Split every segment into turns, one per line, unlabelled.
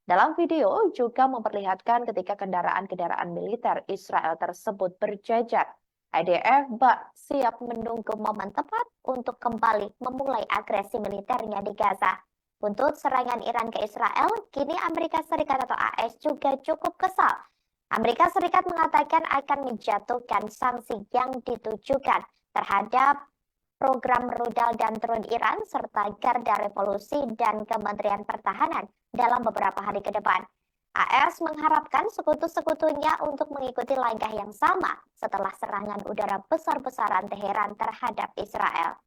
Dalam video juga memperlihatkan ketika kendaraan-kendaraan militer Israel tersebut berjajar. IDF siap menunggu momen tepat untuk kembali memulai agresi militernya di Gaza. Untuk serangan Iran ke Israel, kini Amerika Serikat atau AS juga cukup kesal. Amerika Serikat mengatakan akan menjatuhkan sanksi yang ditujukan terhadap program rudal dan drone Iran serta Garda Revolusi dan Kementerian Pertahanan dalam beberapa hari ke depan. AS mengharapkan sekutu-sekutunya untuk mengikuti langkah yang sama setelah serangan udara besar-besaran Teheran terhadap Israel.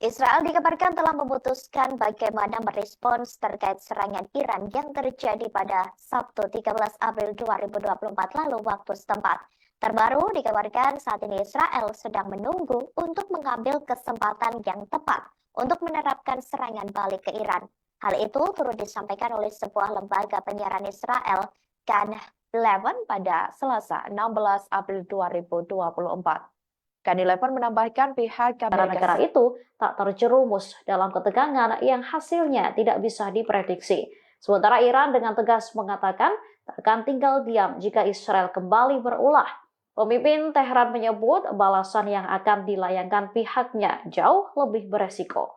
Israel dikabarkan telah memutuskan bagaimana merespons terkait serangan Iran yang terjadi pada Sabtu 13 April 2024 lalu waktu setempat. Terbaru dikabarkan saat ini Israel sedang menunggu untuk mengambil kesempatan yang tepat untuk menerapkan serangan balik ke Iran. Hal itu turut disampaikan oleh sebuah lembaga penyiaran Israel, Kan 11 pada Selasa 16 April 2024. Kan 11 menambahkan pihak
negara itu tak terjerumus dalam ketegangan yang hasilnya tidak bisa diprediksi. Sementara Iran dengan tegas mengatakan tak akan tinggal diam jika Israel kembali berulah. Pemimpin Teheran menyebut balasan yang akan dilayangkan pihaknya jauh lebih beresiko.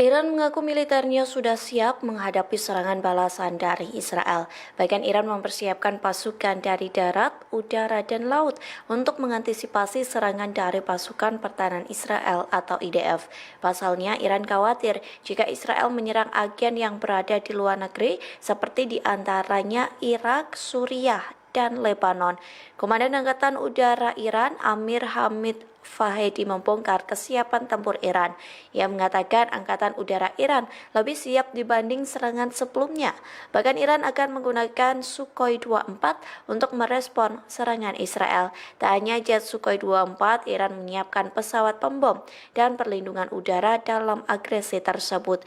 Iran mengaku militernya sudah siap menghadapi serangan balasan dari Israel. Bahkan Iran mempersiapkan pasukan dari darat, udara, dan laut untuk mengantisipasi serangan dari pasukan pertahanan Israel atau IDF. Pasalnya, Iran khawatir jika Israel menyerang agen yang berada di luar negeri seperti di antaranya Irak, Suriah, dan Lebanon. Komandan Angkatan Udara Iran, Amir Hamid Fahedi membongkar kesiapan tempur Iran. Ia mengatakan Angkatan Udara Iran lebih siap dibanding serangan sebelumnya. Bahkan Iran akan menggunakan Sukhoi 24 untuk merespon serangan Israel. Tak hanya jet Sukhoi 24, Iran menyiapkan pesawat pembom dan perlindungan udara dalam agresi tersebut.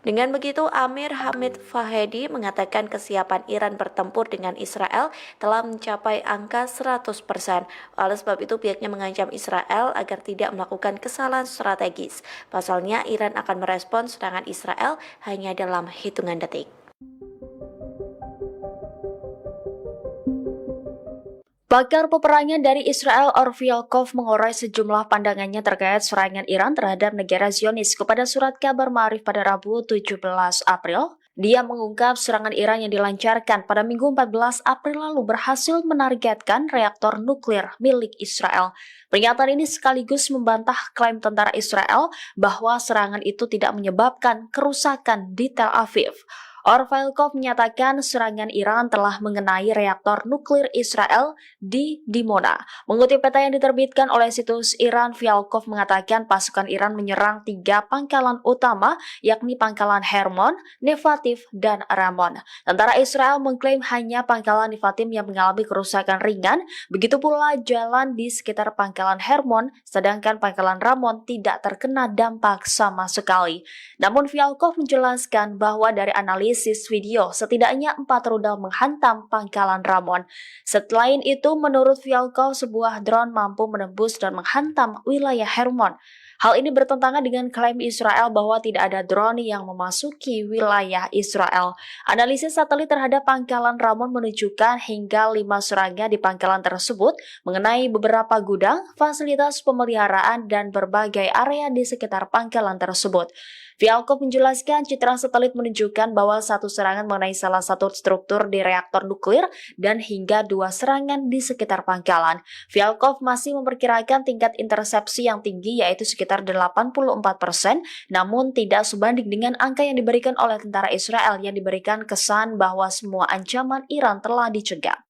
Dengan begitu, Amir Hamid Fahedi mengatakan kesiapan Iran bertempur dengan Israel telah mencapai angka 100%. Oleh sebab itu, pihaknya mengancam Israel agar tidak melakukan kesalahan strategis. Pasalnya, Iran akan merespons serangan Israel hanya dalam hitungan detik.
Pakar peperangan dari Israel Orville Kov mengurai sejumlah pandangannya terkait serangan Iran terhadap negara Zionis kepada surat kabar Ma'arif pada Rabu 17 April. Dia mengungkap serangan Iran yang dilancarkan pada Minggu 14 April lalu berhasil menargetkan reaktor nuklir milik Israel. Pernyataan ini sekaligus membantah klaim tentara Israel bahwa serangan itu tidak menyebabkan kerusakan di Tel Aviv. Orvalkov menyatakan serangan Iran telah mengenai reaktor nuklir Israel di Dimona. Mengutip peta yang diterbitkan oleh situs Iran, Vyalkov mengatakan pasukan Iran menyerang 3 pangkalan utama, yakni pangkalan Hermon, Nevativ, dan Ramon. Tentara Israel mengklaim hanya pangkalan Nevatim yang mengalami kerusakan ringan, begitu pula jalan di sekitar pangkalan Hermon, sedangkan pangkalan Ramon tidak terkena dampak sama sekali. Namun Vyalkov menjelaskan bahwa dari analisis video, setidaknya 4 rudal menghantam pangkalan Ramon. Selain itu, menurut Vyalkov, sebuah drone mampu menembus dan menghantam wilayah Hermon. Hal ini bertentangan dengan klaim Israel bahwa tidak ada drone yang memasuki wilayah Israel. Analisis satelit terhadap pangkalan Ramon menunjukkan hingga 5 serangan di pangkalan tersebut mengenai beberapa gudang, fasilitas pemeliharaan, dan berbagai area di sekitar pangkalan tersebut. Vyalkov menjelaskan citra satelit menunjukkan bahwa 1 serangan mengenai salah satu struktur di reaktor nuklir dan hingga 2 serangan di sekitar pangkalan. Vyalkov masih memperkirakan tingkat intersepsi yang tinggi yaitu sekitar 84%, namun tidak sebanding dengan angka yang diberikan oleh tentara Israel yang diberikan kesan bahwa semua ancaman Iran telah dicegah.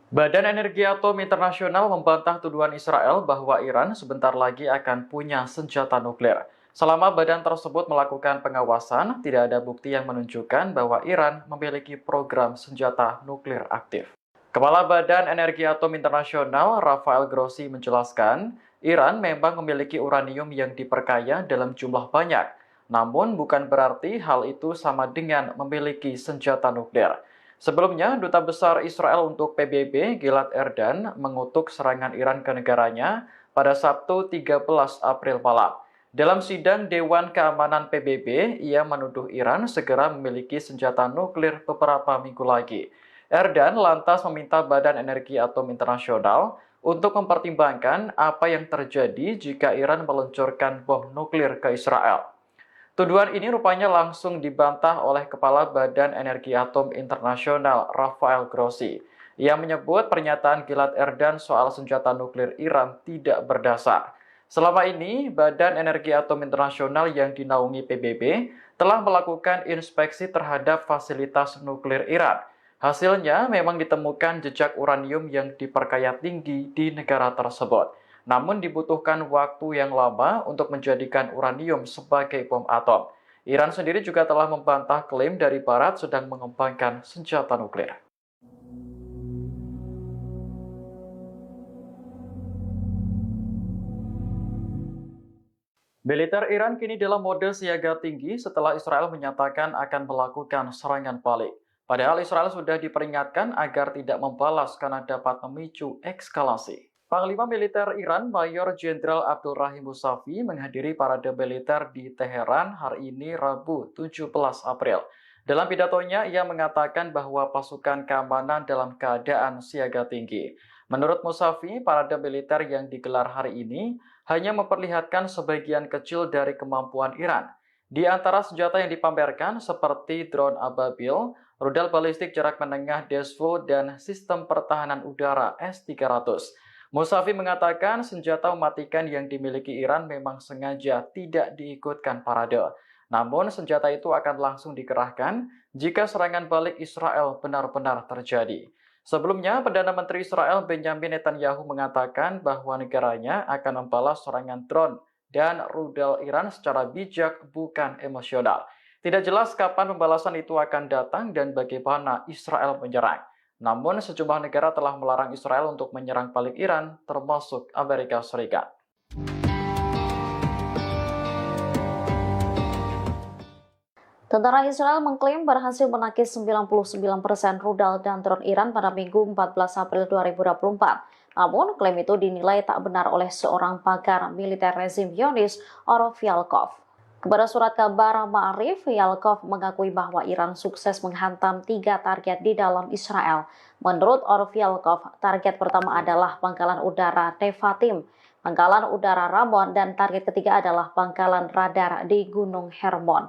Badan Energi Atom Internasional membantah tuduhan Israel bahwa Iran sebentar lagi akan punya senjata nuklir. Selama badan tersebut melakukan pengawasan, tidak ada bukti yang menunjukkan bahwa Iran memiliki program senjata nuklir aktif. Kepala Badan Energi Atom Internasional, Rafael Grossi, menjelaskan, Iran memang memiliki uranium yang diperkaya dalam jumlah banyak. Namun bukan berarti hal itu sama dengan memiliki senjata nuklir. Sebelumnya, Duta Besar Israel untuk PBB, Gilad Erdan, mengutuk serangan Iran ke negaranya pada Sabtu 13 April malam. Dalam sidang Dewan Keamanan PBB, ia menuduh Iran segera memiliki senjata nuklir beberapa minggu lagi. Erdan lantas meminta Badan Energi Atom Internasional untuk mempertimbangkan apa yang terjadi jika Iran meluncurkan bom nuklir ke Israel. Tuduhan ini rupanya langsung dibantah oleh Kepala Badan Energi Atom Internasional, Rafael Grossi. Ia menyebut pernyataan Gilad Erdan soal senjata nuklir Iran tidak berdasar. Selama ini, Badan Energi Atom Internasional yang dinaungi PBB telah melakukan inspeksi terhadap fasilitas nuklir Iran. Hasilnya memang ditemukan jejak uranium yang diperkaya tinggi di negara tersebut. Namun dibutuhkan waktu yang lama untuk menjadikan uranium sebagai bom atom. Iran sendiri juga telah membantah klaim dari Barat sedang mengembangkan senjata nuklir. Militer Iran kini dalam mode siaga tinggi setelah Israel menyatakan akan melakukan serangan balik. Padahal Israel sudah diperingatkan agar tidak membalas karena dapat memicu eskalasi. Panglima Militer Iran Mayor Jenderal Abdul Rahim Musavi menghadiri parade militer di Teheran hari ini Rabu 17 April. Dalam pidatonya, ia mengatakan bahwa pasukan keamanan dalam keadaan siaga tinggi. Menurut Musavi, parade militer yang digelar hari ini hanya memperlihatkan sebagian kecil dari kemampuan Iran. Di antara senjata yang dipamerkan seperti drone Ababil, rudal balistik jarak menengah Desvo, dan sistem pertahanan udara S-300. Musavi mengatakan senjata mematikan yang dimiliki Iran memang sengaja tidak diikutkan parade. Namun senjata itu akan langsung dikerahkan jika serangan balik Israel benar-benar terjadi. Sebelumnya, Perdana Menteri Israel Benjamin Netanyahu mengatakan bahwa negaranya akan membalas serangan drone dan rudal Iran secara bijak, bukan emosional. Tidak jelas kapan pembalasan itu akan datang dan bagaimana Israel menyerang. Namun, sejumlah negara telah melarang Israel untuk menyerang balik Iran, termasuk Amerika Serikat.
Tentara Israel mengklaim berhasil menakis 99% rudal dan drone Iran pada Minggu 14 April 2024. Namun, klaim itu dinilai tak benar oleh seorang pakar militer rezim Zionis, Vyalkov. Kepada surat kabar Ma'arif, Vyalkov mengakui bahwa Iran sukses menghantam 3 target di dalam Israel. Menurut Vyalkov, target pertama adalah pangkalan udara Nevatim. Pangkalan Udara Ramon, dan target ketiga adalah pangkalan radar di Gunung Hermon.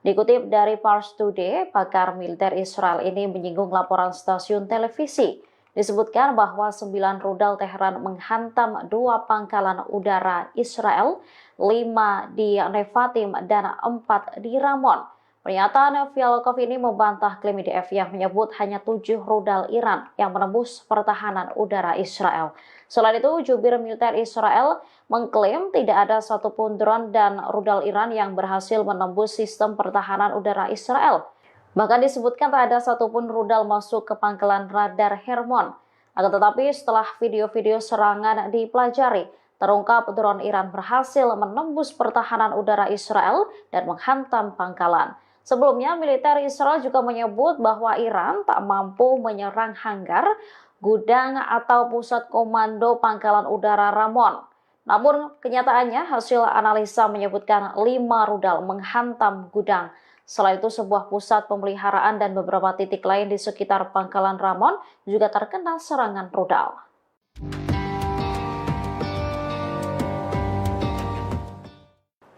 Dikutip dari Pars Today, pakar militer Israel ini menyinggung laporan stasiun televisi. Disebutkan bahwa 9 rudal Teheran menghantam 2 pangkalan udara Israel, 5 di Nevatim dan 4 di Ramon. Pernyataan Vyalkov ini membantah klaim IDF yang menyebut hanya 7 rudal Iran yang menembus pertahanan udara Israel. Selain itu, jubir militer Israel mengklaim tidak ada satupun drone dan rudal Iran yang berhasil menembus sistem pertahanan udara Israel. Bahkan disebutkan tak ada satupun rudal masuk ke pangkalan radar Hermon. Akan tetapi setelah video-video serangan dipelajari, terungkap drone Iran berhasil menembus pertahanan udara Israel dan menghantam pangkalan. Sebelumnya, militer Israel juga menyebut bahwa Iran tak mampu menyerang hanggar, gudang atau pusat komando pangkalan udara Ramon. Namun kenyataannya hasil analisa menyebutkan 5 rudal menghantam gudang. Selain itu, sebuah pusat pemeliharaan dan beberapa titik lain di sekitar pangkalan Ramon juga terkena serangan rudal.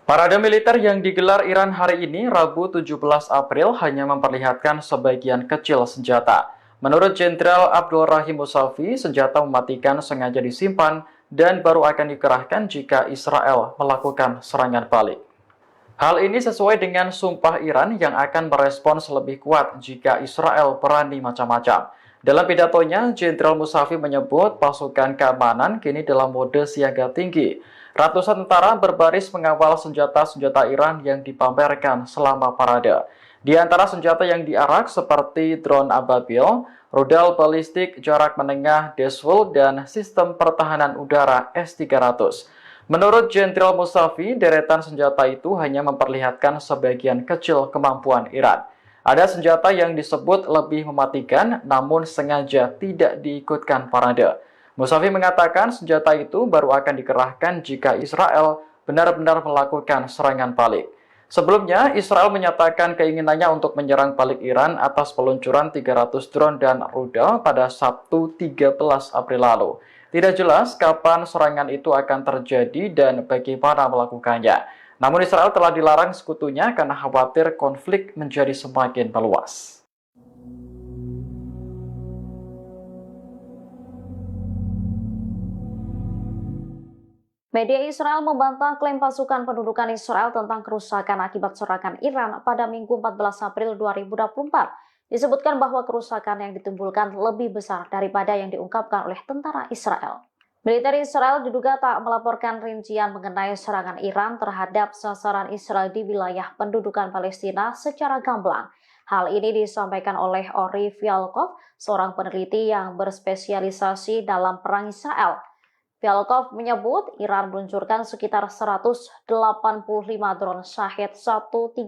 Parade militer yang digelar Iran hari ini, Rabu 17 April, hanya memperlihatkan sebagian kecil senjata. Menurut Jenderal Abdul Rahim Musavi, senjata mematikan sengaja disimpan dan baru akan dikerahkan jika Israel melakukan serangan balik. Hal ini sesuai dengan sumpah Iran yang akan merespons lebih kuat jika Israel berani macam-macam. Dalam pidatonya, Jenderal Musavi menyebut pasukan keamanan kini dalam mode siaga tinggi. Ratusan tentara berbaris mengawal senjata-senjata Iran yang dipamerkan selama parade. Di antara senjata yang diarak seperti drone Ababil, rudal balistik jarak menengah Deswell, dan sistem pertahanan udara S-300. Menurut Jenderal Musavi, deretan senjata itu hanya memperlihatkan sebagian kecil kemampuan Iran. Ada senjata yang disebut lebih mematikan, namun sengaja tidak diikutkan parade. Musavi mengatakan senjata itu baru akan dikerahkan jika Israel benar-benar melakukan serangan balik. Sebelumnya, Israel menyatakan keinginannya untuk menyerang balik Iran atas peluncuran 300 drone dan rudal pada Sabtu 13 April lalu. Tidak jelas kapan serangan itu akan terjadi dan bagaimana melakukannya. Namun Israel telah dilarang sekutunya karena khawatir konflik menjadi semakin meluas.
Media Israel membantah klaim pasukan pendudukan Israel tentang kerusakan akibat serangan Iran pada Minggu 14 April 2024. Disebutkan bahwa kerusakan yang ditimbulkan lebih besar daripada yang diungkapkan oleh tentara Israel. Militer Israel diduga tak melaporkan rincian mengenai serangan Iran terhadap sasaran Israel di wilayah pendudukan Palestina secara gamblang. Hal ini disampaikan oleh Ori Vyalkov, seorang peneliti yang berspesialisasi dalam perang Israel. Vyalkov menyebut Iran meluncurkan sekitar 185 drone Shahed 136.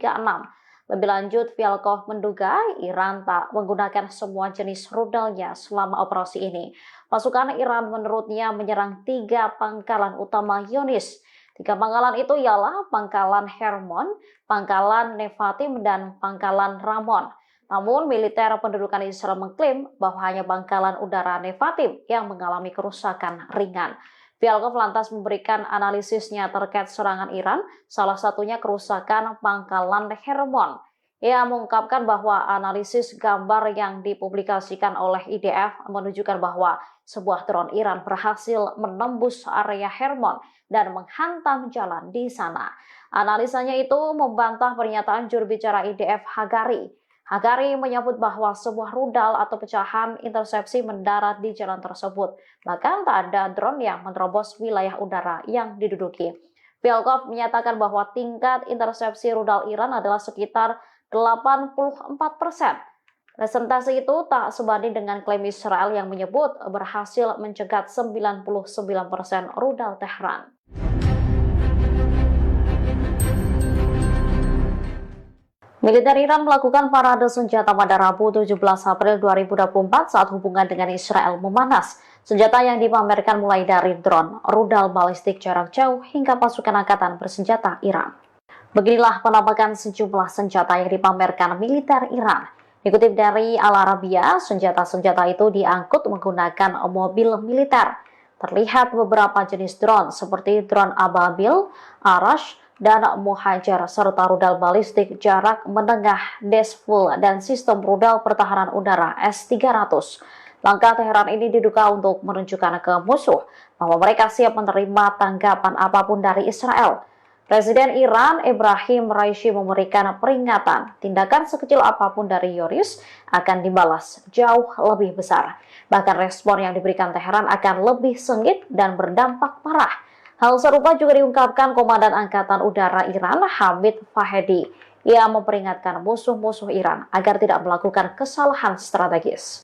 Lebih lanjut, Vyalkov menduga Iran tak menggunakan semua jenis rudalnya selama operasi ini. Pasukan Iran menurutnya menyerang 3 pangkalan utama Zionis. 3 pangkalan itu ialah pangkalan Hermon, pangkalan Nevatim, dan pangkalan Ramon. Namun, militer pendudukan Israel mengklaim bahwa hanya pangkalan udara Nevatim yang mengalami kerusakan ringan. Vyalkov lantas memberikan analisisnya terkait serangan Iran, salah satunya kerusakan pangkalan Hermon. Ia mengungkapkan bahwa analisis gambar yang dipublikasikan oleh IDF menunjukkan bahwa sebuah drone Iran berhasil menembus area Hermon dan menghantam jalan di sana. Analisanya itu membantah pernyataan juru bicara IDF Hagari. Hagari menyebut bahwa sebuah rudal atau pecahan intersepsi mendarat di jalan tersebut. Bahkan tak ada drone yang menerobos wilayah udara yang diduduki. Vyalkov menyatakan bahwa tingkat intersepsi rudal Iran adalah sekitar 84%. Presentasi itu tak sebanding dengan klaim Israel yang menyebut berhasil mencegat 99% rudal Tehran. Militer Iran melakukan parade senjata pada Rabu 17 April 2024 saat hubungan dengan Israel memanas. Senjata yang dipamerkan mulai dari drone, rudal balistik jarak jauh, hingga pasukan angkatan bersenjata Iran. Beginilah penampakan sejumlah senjata yang dipamerkan militer Iran. Dikutip dari Al Arabiya, senjata-senjata itu diangkut menggunakan mobil militer. terlihat beberapa jenis drone seperti drone Ababil, Arash, dan Muhajir, serta rudal balistik jarak menengah Desful dan sistem rudal pertahanan udara S-300. Langkah Teheran ini diduga untuk menunjukkan ke musuh bahwa mereka siap menerima tanggapan apapun dari Israel. Presiden Iran Ibrahim Raisi memberikan peringatan tindakan sekecil apapun dari Yoris akan dibalas jauh lebih besar. Bahkan respon yang diberikan Teheran akan lebih sengit dan berdampak parah. Hal serupa juga diungkapkan Komandan Angkatan Udara Iran Hamid Fahedi. Ia memperingatkan musuh-musuh Iran agar tidak melakukan kesalahan strategis.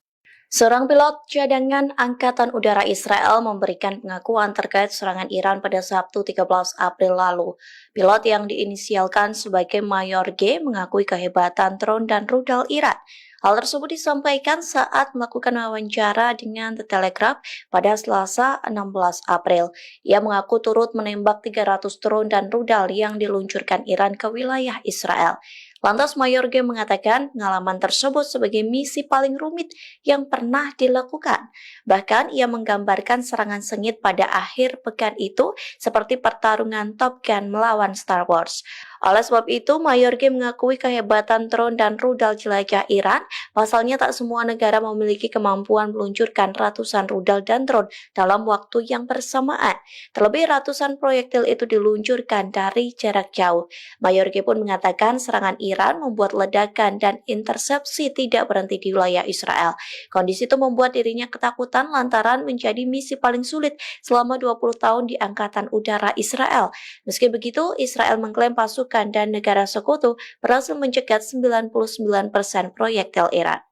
Seorang pilot cadangan Angkatan Udara Israel memberikan pengakuan terkait serangan Iran pada Sabtu 13 April lalu. Pilot yang diinisialkan sebagai Mayor G mengakui kehebatan drone dan rudal Iran. Hal tersebut disampaikan saat melakukan wawancara dengan The Telegraph pada Selasa 16 April. Ia mengaku turut menembak 300 drone dan rudal yang diluncurkan Iran ke wilayah Israel. Lantas Mayor G mengatakan pengalaman tersebut sebagai misi paling rumit yang pernah dilakukan. Bahkan ia menggambarkan serangan sengit pada akhir pekan itu seperti pertarungan Top Gun melawan Star Wars. Oleh sebab itu, Mayor G mengakui kehebatan drone dan rudal jelajah Iran. Pasalnya tak semua negara memiliki kemampuan meluncurkan ratusan rudal dan drone dalam waktu yang bersamaan. Terlebih ratusan proyektil itu diluncurkan dari jarak jauh. Mayor G pun mengatakan serangan Iran membuat ledakan dan intersepsi tidak berhenti di wilayah Israel. Kondisi itu membuat dirinya ketakutan lantaran menjadi misi paling sulit selama 20 tahun di Angkatan Udara Israel. Meski begitu, Israel mengklaim pasukan dan negara sekutu berhasil mencegat 99% proyektil Iran.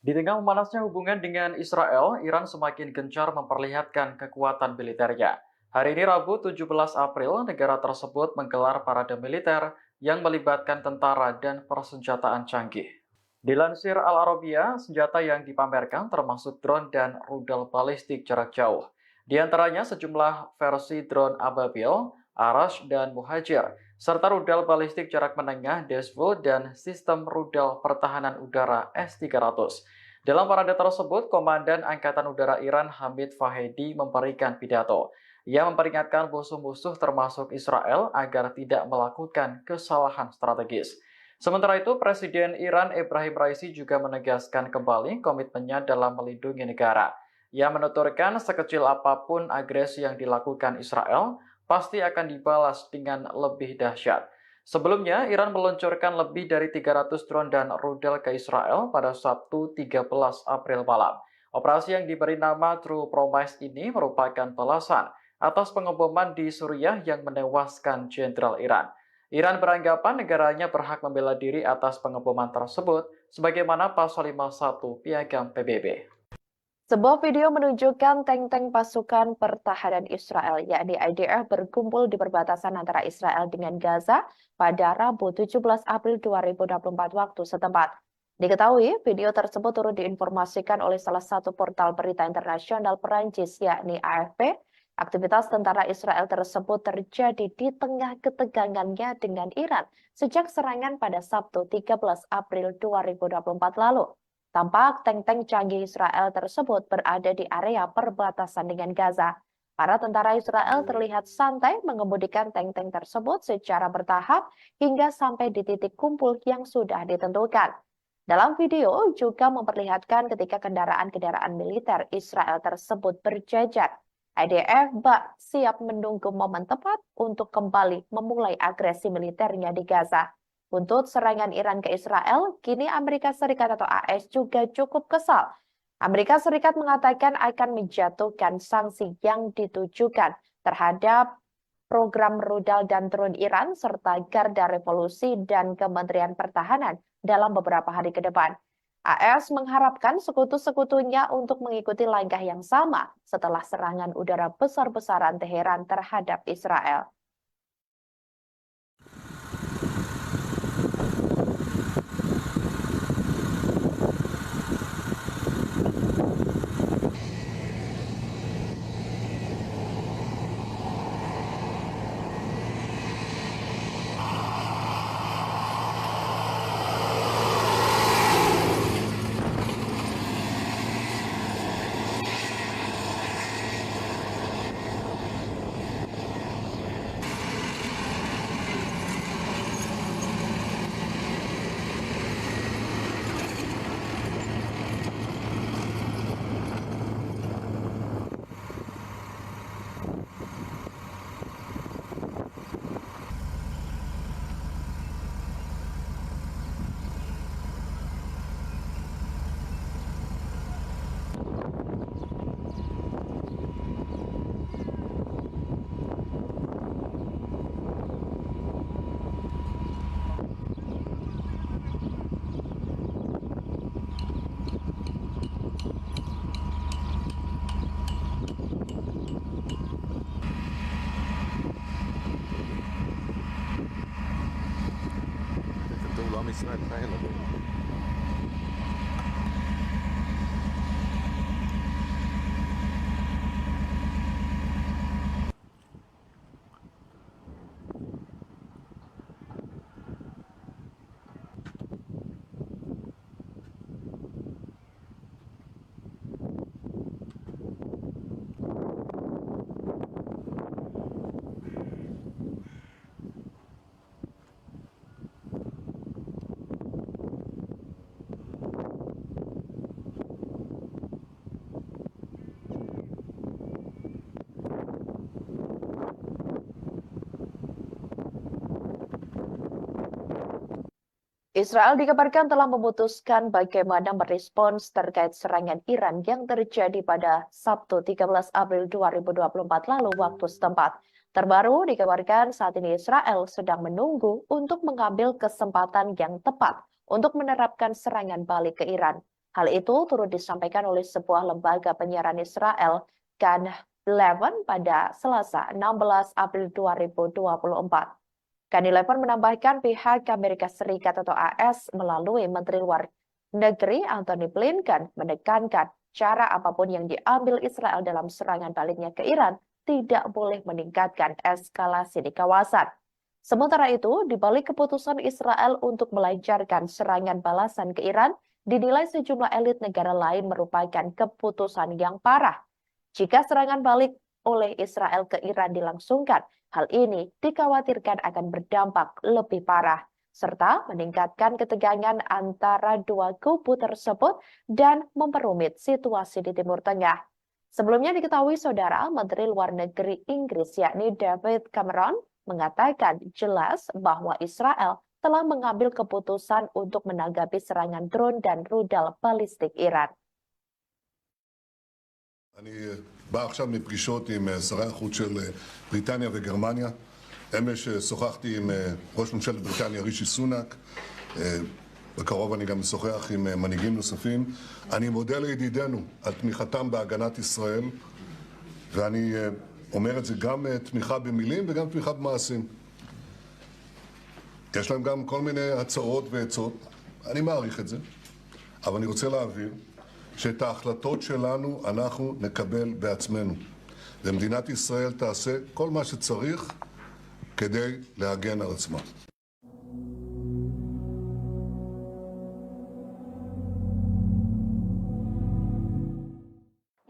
Di tengah memanasnya hubungan dengan Israel, Iran semakin gencar memperlihatkan kekuatan militernya. Hari ini Rabu 17 April, negara tersebut menggelar parade militer yang melibatkan tentara dan persenjataan canggih. Dilansir Al Arabiya, senjata yang dipamerkan termasuk drone dan rudal balistik jarak jauh. Di antaranya sejumlah versi drone Ababil, Arash, dan Muhajir, serta rudal balistik jarak menengah Desful dan sistem rudal pertahanan udara S-300. Dalam parade tersebut, Komandan Angkatan Udara Iran Hamid Fahedi memberikan pidato. Ia memperingatkan musuh-musuh termasuk Israel agar tidak melakukan kesalahan strategis. Sementara itu, Presiden Iran Ibrahim Raisi juga menegaskan kembali komitmennya dalam melindungi negara. Ia menuturkan sekecil apapun agresi yang dilakukan Israel, pasti akan dibalas dengan lebih dahsyat. Sebelumnya, Iran meluncurkan lebih dari 300 drone dan rudal ke Israel pada Sabtu 13 April malam. Operasi yang diberi nama True Promise ini merupakan balasan atas pengeboman di Suriah yang menewaskan Jenderal Iran. Iran beranggapan negaranya berhak membela diri atas pengeboman tersebut sebagaimana pasal 51 Piagam PBB.
Sebuah video menunjukkan tank-tank pasukan pertahanan Israel, yakni IDF, berkumpul di perbatasan antara Israel dengan Gaza pada Rabu 17 April 2024 waktu setempat. Diketahui, video tersebut turut diinformasikan oleh salah satu portal berita internasional Perancis, yakni AFP. Aktivitas tentara Israel tersebut terjadi di tengah ketegangannya dengan Iran sejak serangan pada Sabtu 13 April 2024 lalu. Tampak tank-tank canggih Israel tersebut berada di area perbatasan dengan Gaza. Para tentara Israel terlihat santai mengemudikan tank-tank tersebut secara bertahap hingga sampai di titik kumpul yang sudah ditentukan. Dalam video juga memperlihatkan ketika kendaraan-kendaraan militer Israel tersebut berjajar. IDF bak siap menunggu momen tepat untuk kembali memulai agresi militernya di Gaza. Untuk serangan Iran ke Israel, kini Amerika Serikat atau AS juga cukup kesal. Amerika Serikat mengatakan akan menjatuhkan sanksi yang ditujukan terhadap program rudal dan drone Iran serta Garda Revolusi dan Kementerian Pertahanan dalam beberapa hari ke depan. AS mengharapkan sekutu-sekutunya untuk mengikuti langkah yang sama setelah serangan udara besar-besaran Teheran terhadap Israel.
עם ישראל חיים.
Israel dikabarkan telah memutuskan bagaimana merespons terkait serangan Iran yang terjadi pada Sabtu 13 April 2024 lalu waktu setempat. Terbaru dikabarkan saat ini Israel sedang menunggu untuk mengambil kesempatan yang tepat untuk menerapkan serangan balik ke Iran. Hal itu turut disampaikan oleh sebuah lembaga penyiaran Israel, Kan 11 pada Selasa 16 April 2024. Kan 11 menambahkan pihak Amerika Serikat atau AS melalui Menteri Luar Negeri Antony Blinken menekankan cara apapun yang diambil Israel dalam serangan baliknya ke Iran tidak boleh meningkatkan eskalasi di kawasan. Sementara itu, di balik keputusan Israel untuk melancarkan serangan balasan ke Iran, dinilai sejumlah elit negara lain merupakan keputusan yang parah. Jika serangan balik oleh Israel ke Iran dilangsungkan, hal ini dikhawatirkan akan berdampak lebih parah, serta meningkatkan ketegangan antara dua kubu tersebut dan memperumit situasi di Timur Tengah. Sebelumnya diketahui saudara, Menteri Luar Negeri Inggris yakni David Cameron mengatakan jelas bahwa Israel telah mengambil keputusan untuk menanggapi serangan drone dan rudal balistik Iran.
אני בא עכשיו מפגישות עם שרי החוץ של בריטניה וגרמניה. אמש שוחחתי עם ראש ממשלת בריטניה רישי סונאק. בקרוב אני גם משוחח עם מנהיגים נוספים. אני מודה לידידינו על תמיכתם בהגנת ישראל, ואני אומר את זה גם תמיכה במילים וגם תמיכה במעשים. יש להם גם כל מיני הצעות ועצות, אני מעריך את זה, אבל אני רוצה להבהיר שאת ההחלטות שלנו אנחנו נקבל בעצמנו. ומדינת ישראל תעשה כל מה שצריך כדי להגן על עצמה.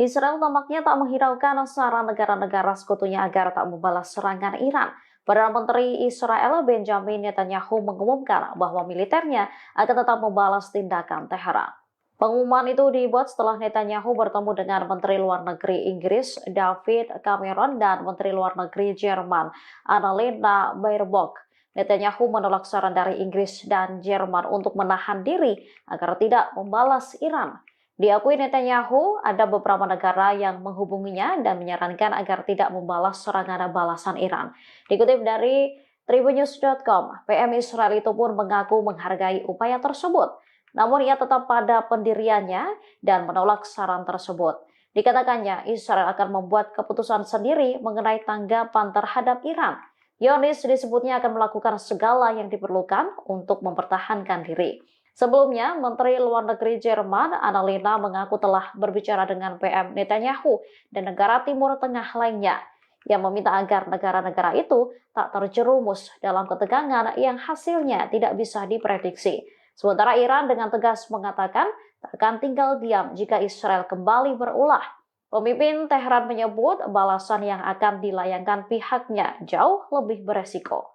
Israel tampaknya tak menghiraukan saran negara-negara sekutunya agar tak membalas serangan Iran. Perdana Menteri Israel Benjamin Netanyahu mengumumkan bahwa militernya akan tetap membalas tindakan Teheran. Pengumuman itu dibuat setelah Netanyahu bertemu dengan Menteri Luar Negeri Inggris David Cameron dan Menteri Luar Negeri Jerman Annalena Baerbock. Netanyahu menolak saran dari Inggris dan Jerman untuk menahan diri agar tidak membalas Iran. Diakui Netanyahu, ada beberapa negara yang menghubunginya dan menyarankan agar tidak membalas serangan balasan Iran. Dikutip dari Tribunnews.com, PM Israel itu pun mengaku menghargai upaya tersebut. Namun ia tetap pada pendiriannya dan menolak saran tersebut. Dikatakannya, Israel akan membuat keputusan sendiri mengenai tanggapan terhadap Iran. Yonis disebutnya akan melakukan segala yang diperlukan untuk mempertahankan diri. Sebelumnya, Menteri Luar Negeri Jerman Annalena mengaku telah berbicara dengan PM Netanyahu dan negara Timur Tengah lainnya yang meminta agar negara-negara itu tak terjerumus dalam ketegangan yang hasilnya tidak bisa diprediksi. Sementara Iran dengan tegas mengatakan tak akan tinggal diam jika Israel kembali berulah. Pemimpin Tehran menyebut balasan yang akan dilayangkan pihaknya jauh lebih beresiko.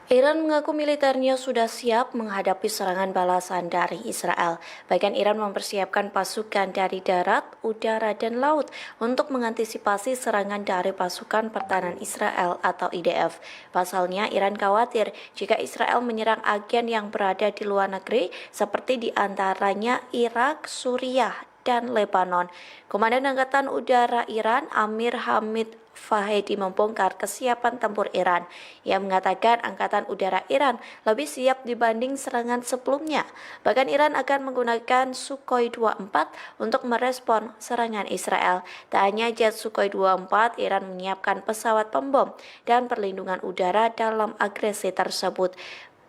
Iran mengaku militernya sudah siap menghadapi serangan balasan dari Israel. Bahkan Iran mempersiapkan pasukan dari darat, udara, dan laut untuk mengantisipasi serangan dari pasukan pertahanan Israel atau IDF. Pasalnya, Iran khawatir jika Israel menyerang agen yang berada di luar negeri seperti di antaranya Irak, Suriah, dan Lebanon. Komandan Angkatan Udara Iran, Amir Hamid Fahedi, membongkar kesiapan tempur Iran. Ia mengatakan Angkatan Udara Iran lebih siap dibanding serangan sebelumnya. Bahkan Iran akan menggunakan Sukhoi 24 untuk merespon serangan Israel. Tak hanya jet Sukhoi 24, Iran menyiapkan pesawat pembom dan perlindungan udara dalam agresi tersebut.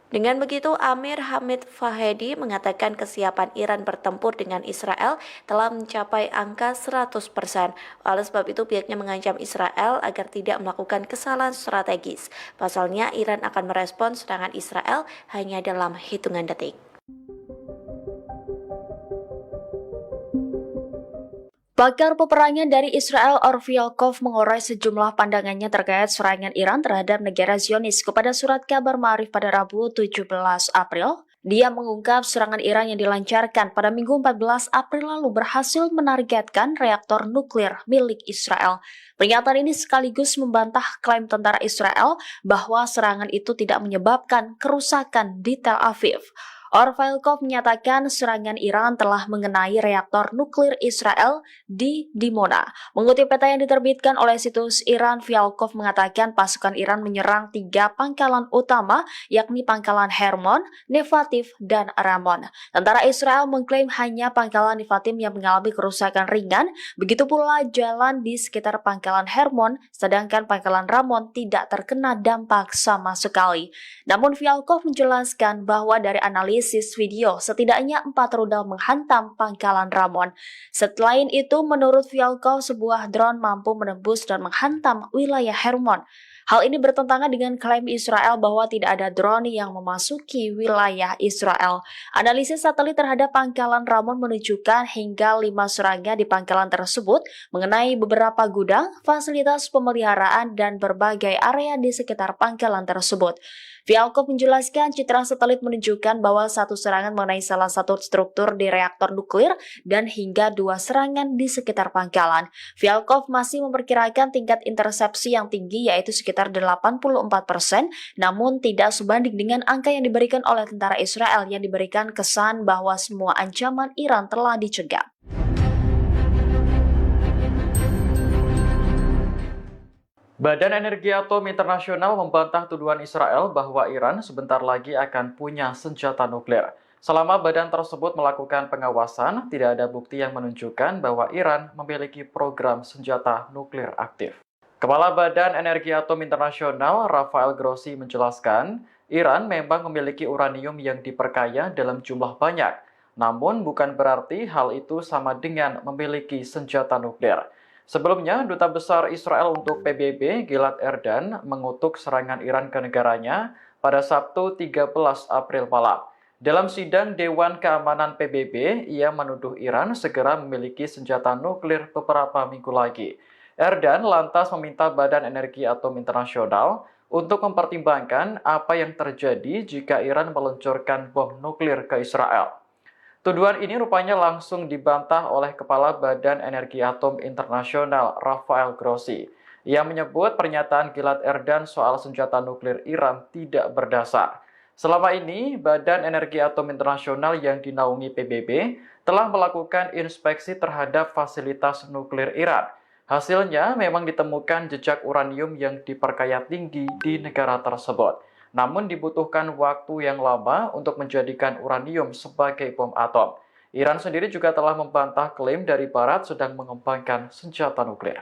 Dengan begitu, Amir Hamid Fahedi mengatakan kesiapan Iran bertempur dengan Israel telah mencapai angka 100%. Oleh sebab itu, pihaknya mengancam Israel agar tidak melakukan kesalahan strategis. Pasalnya, Iran akan merespon serangan Israel hanya dalam hitungan detik.
Pakar peperangan dari Israel Orville Yaakov mengurai sejumlah pandangannya terkait serangan Iran terhadap negara Zionis kepada surat kabar Ma'arif pada Rabu 17 April. Dia mengungkap serangan Iran yang dilancarkan pada Minggu 14 April lalu berhasil menargetkan reaktor nuklir milik Israel. Pernyataan ini sekaligus membantah klaim tentara Israel bahwa serangan itu tidak menyebabkan kerusakan di Tel Aviv. Orville Yaakov menyatakan serangan Iran telah mengenai reaktor nuklir Israel di Dimona. Mengutip peta yang diterbitkan oleh situs Iran, Yaakov mengatakan pasukan Iran menyerang 3 pangkalan utama, yakni pangkalan Hermon, Nevativ, dan Ramon. Tentara Israel mengklaim hanya pangkalan Nevativ yang mengalami kerusakan ringan, begitu pula jalan di sekitar pangkalan Hermon, sedangkan pangkalan Ramon tidak terkena dampak sama sekali. Namun Yaakov menjelaskan bahwa dari analisis video, setidaknya 4 rudal menghantam pangkalan Ramon. Selain itu, menurut Yaakov, sebuah drone mampu menembus dan menghantam wilayah Hermon. Hal ini bertentangan dengan klaim Israel bahwa tidak ada drone yang memasuki wilayah Israel. Analisis satelit terhadap pangkalan Ramon menunjukkan hingga 5 serangan di pangkalan tersebut mengenai beberapa gudang, fasilitas pemeliharaan, dan berbagai area di sekitar pangkalan tersebut. Yaakov menjelaskan citra satelit menunjukkan bahwa 1 serangan mengenai salah satu struktur di reaktor nuklir dan hingga 2 serangan di sekitar pangkalan. Yaakov masih memperkirakan tingkat intersepsi yang tinggi yaitu sekitar 84%, namun tidak sebanding dengan angka yang diberikan oleh tentara Israel yang diberikan kesan bahwa semua ancaman Iran telah dicegah.
Badan Energi Atom Internasional membantah tuduhan Israel bahwa Iran sebentar lagi akan punya senjata nuklir. Selama badan tersebut melakukan pengawasan, tidak ada bukti yang menunjukkan bahwa Iran memiliki program senjata nuklir aktif. Kepala Badan Energi Atom Internasional, Rafael Grossi, menjelaskan, Iran memang memiliki uranium yang diperkaya dalam jumlah banyak. Namun bukan berarti hal itu sama dengan memiliki senjata nuklir. Sebelumnya, Duta Besar Israel untuk PBB, Gilad Erdan, mengutuk serangan Iran ke negaranya pada Sabtu 13 April malam. Dalam sidang Dewan Keamanan PBB, ia menuduh Iran segera memiliki senjata nuklir beberapa minggu lagi. Erdan lantas meminta Badan Energi Atom Internasional untuk mempertimbangkan apa yang terjadi jika Iran meluncurkan bom nuklir ke Israel. Tuduhan ini rupanya langsung dibantah oleh Kepala Badan Energi Atom Internasional, Rafael Grossi. Ia menyebut pernyataan Gilad Erdan soal senjata nuklir Iran tidak berdasar. Selama ini, Badan Energi Atom Internasional yang dinaungi PBB telah melakukan inspeksi terhadap fasilitas nuklir Iran. Hasilnya memang ditemukan jejak uranium yang diperkaya tinggi di negara tersebut. Namun dibutuhkan waktu yang lama untuk menjadikan uranium sebagai bom atom. Iran sendiri juga telah membantah klaim dari Barat sedang mengembangkan senjata nuklir.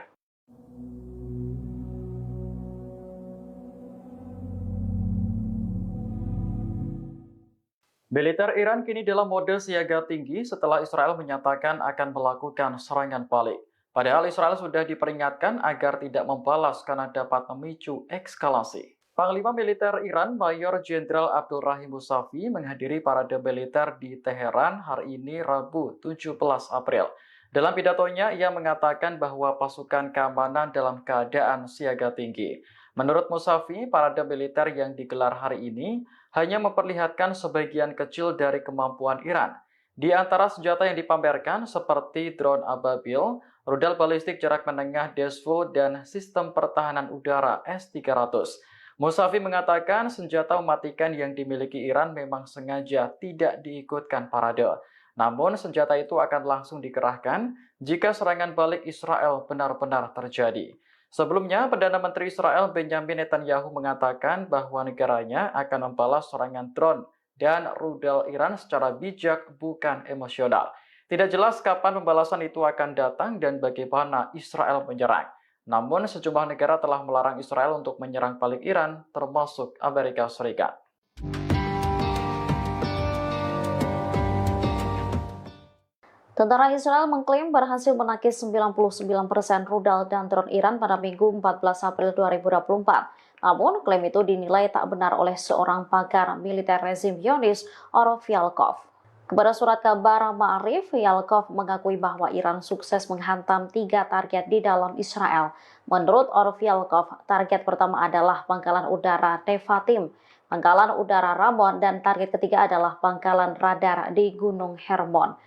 Militer Iran kini dalam mode siaga tinggi setelah Israel menyatakan akan melakukan serangan balik. Padahal Israel sudah diperingatkan agar tidak membalas karena dapat memicu eskalasi. Panglima Militer Iran, Mayor Jenderal Abdul Rahim Musavi, menghadiri parade militer di Teheran hari ini Rabu 17 April. Dalam pidatonya, ia mengatakan bahwa pasukan keamanan dalam keadaan siaga tinggi. Menurut Musavi, parade militer yang digelar hari ini hanya memperlihatkan sebagian kecil dari kemampuan Iran. Di antara senjata yang dipamerkan seperti drone Ababil, rudal balistik jarak menengah Desvo, dan sistem pertahanan udara S-300. Musavi mengatakan senjata mematikan yang dimiliki Iran memang sengaja tidak diikutkan parade. Namun, senjata itu akan langsung dikerahkan jika serangan balik Israel benar-benar terjadi. Sebelumnya, Perdana Menteri Israel Benjamin Netanyahu mengatakan bahwa negaranya akan membalas serangan drone dan rudal Iran secara bijak, bukan emosional. Tidak jelas kapan pembalasan itu akan datang dan bagaimana Israel menyerang. Namun, sejumlah negara telah melarang Israel untuk menyerang balik Iran, termasuk Amerika Serikat.
Tentara Israel mengklaim berhasil menakis 99% rudal dan drone Iran pada Minggu 14 April 2024. Namun, klaim itu dinilai tak benar oleh seorang pakar militer rezim Zionis, Orov Yalkov. Kepada surat kabar Ma'arif, Yalkov mengakui bahwa Iran sukses menghantam 3 target di dalam Israel. Menurut Orov Yalkov, target pertama adalah pangkalan udara Nevatim, pangkalan udara Ramon, dan target ketiga adalah pangkalan radar di Gunung Hermon.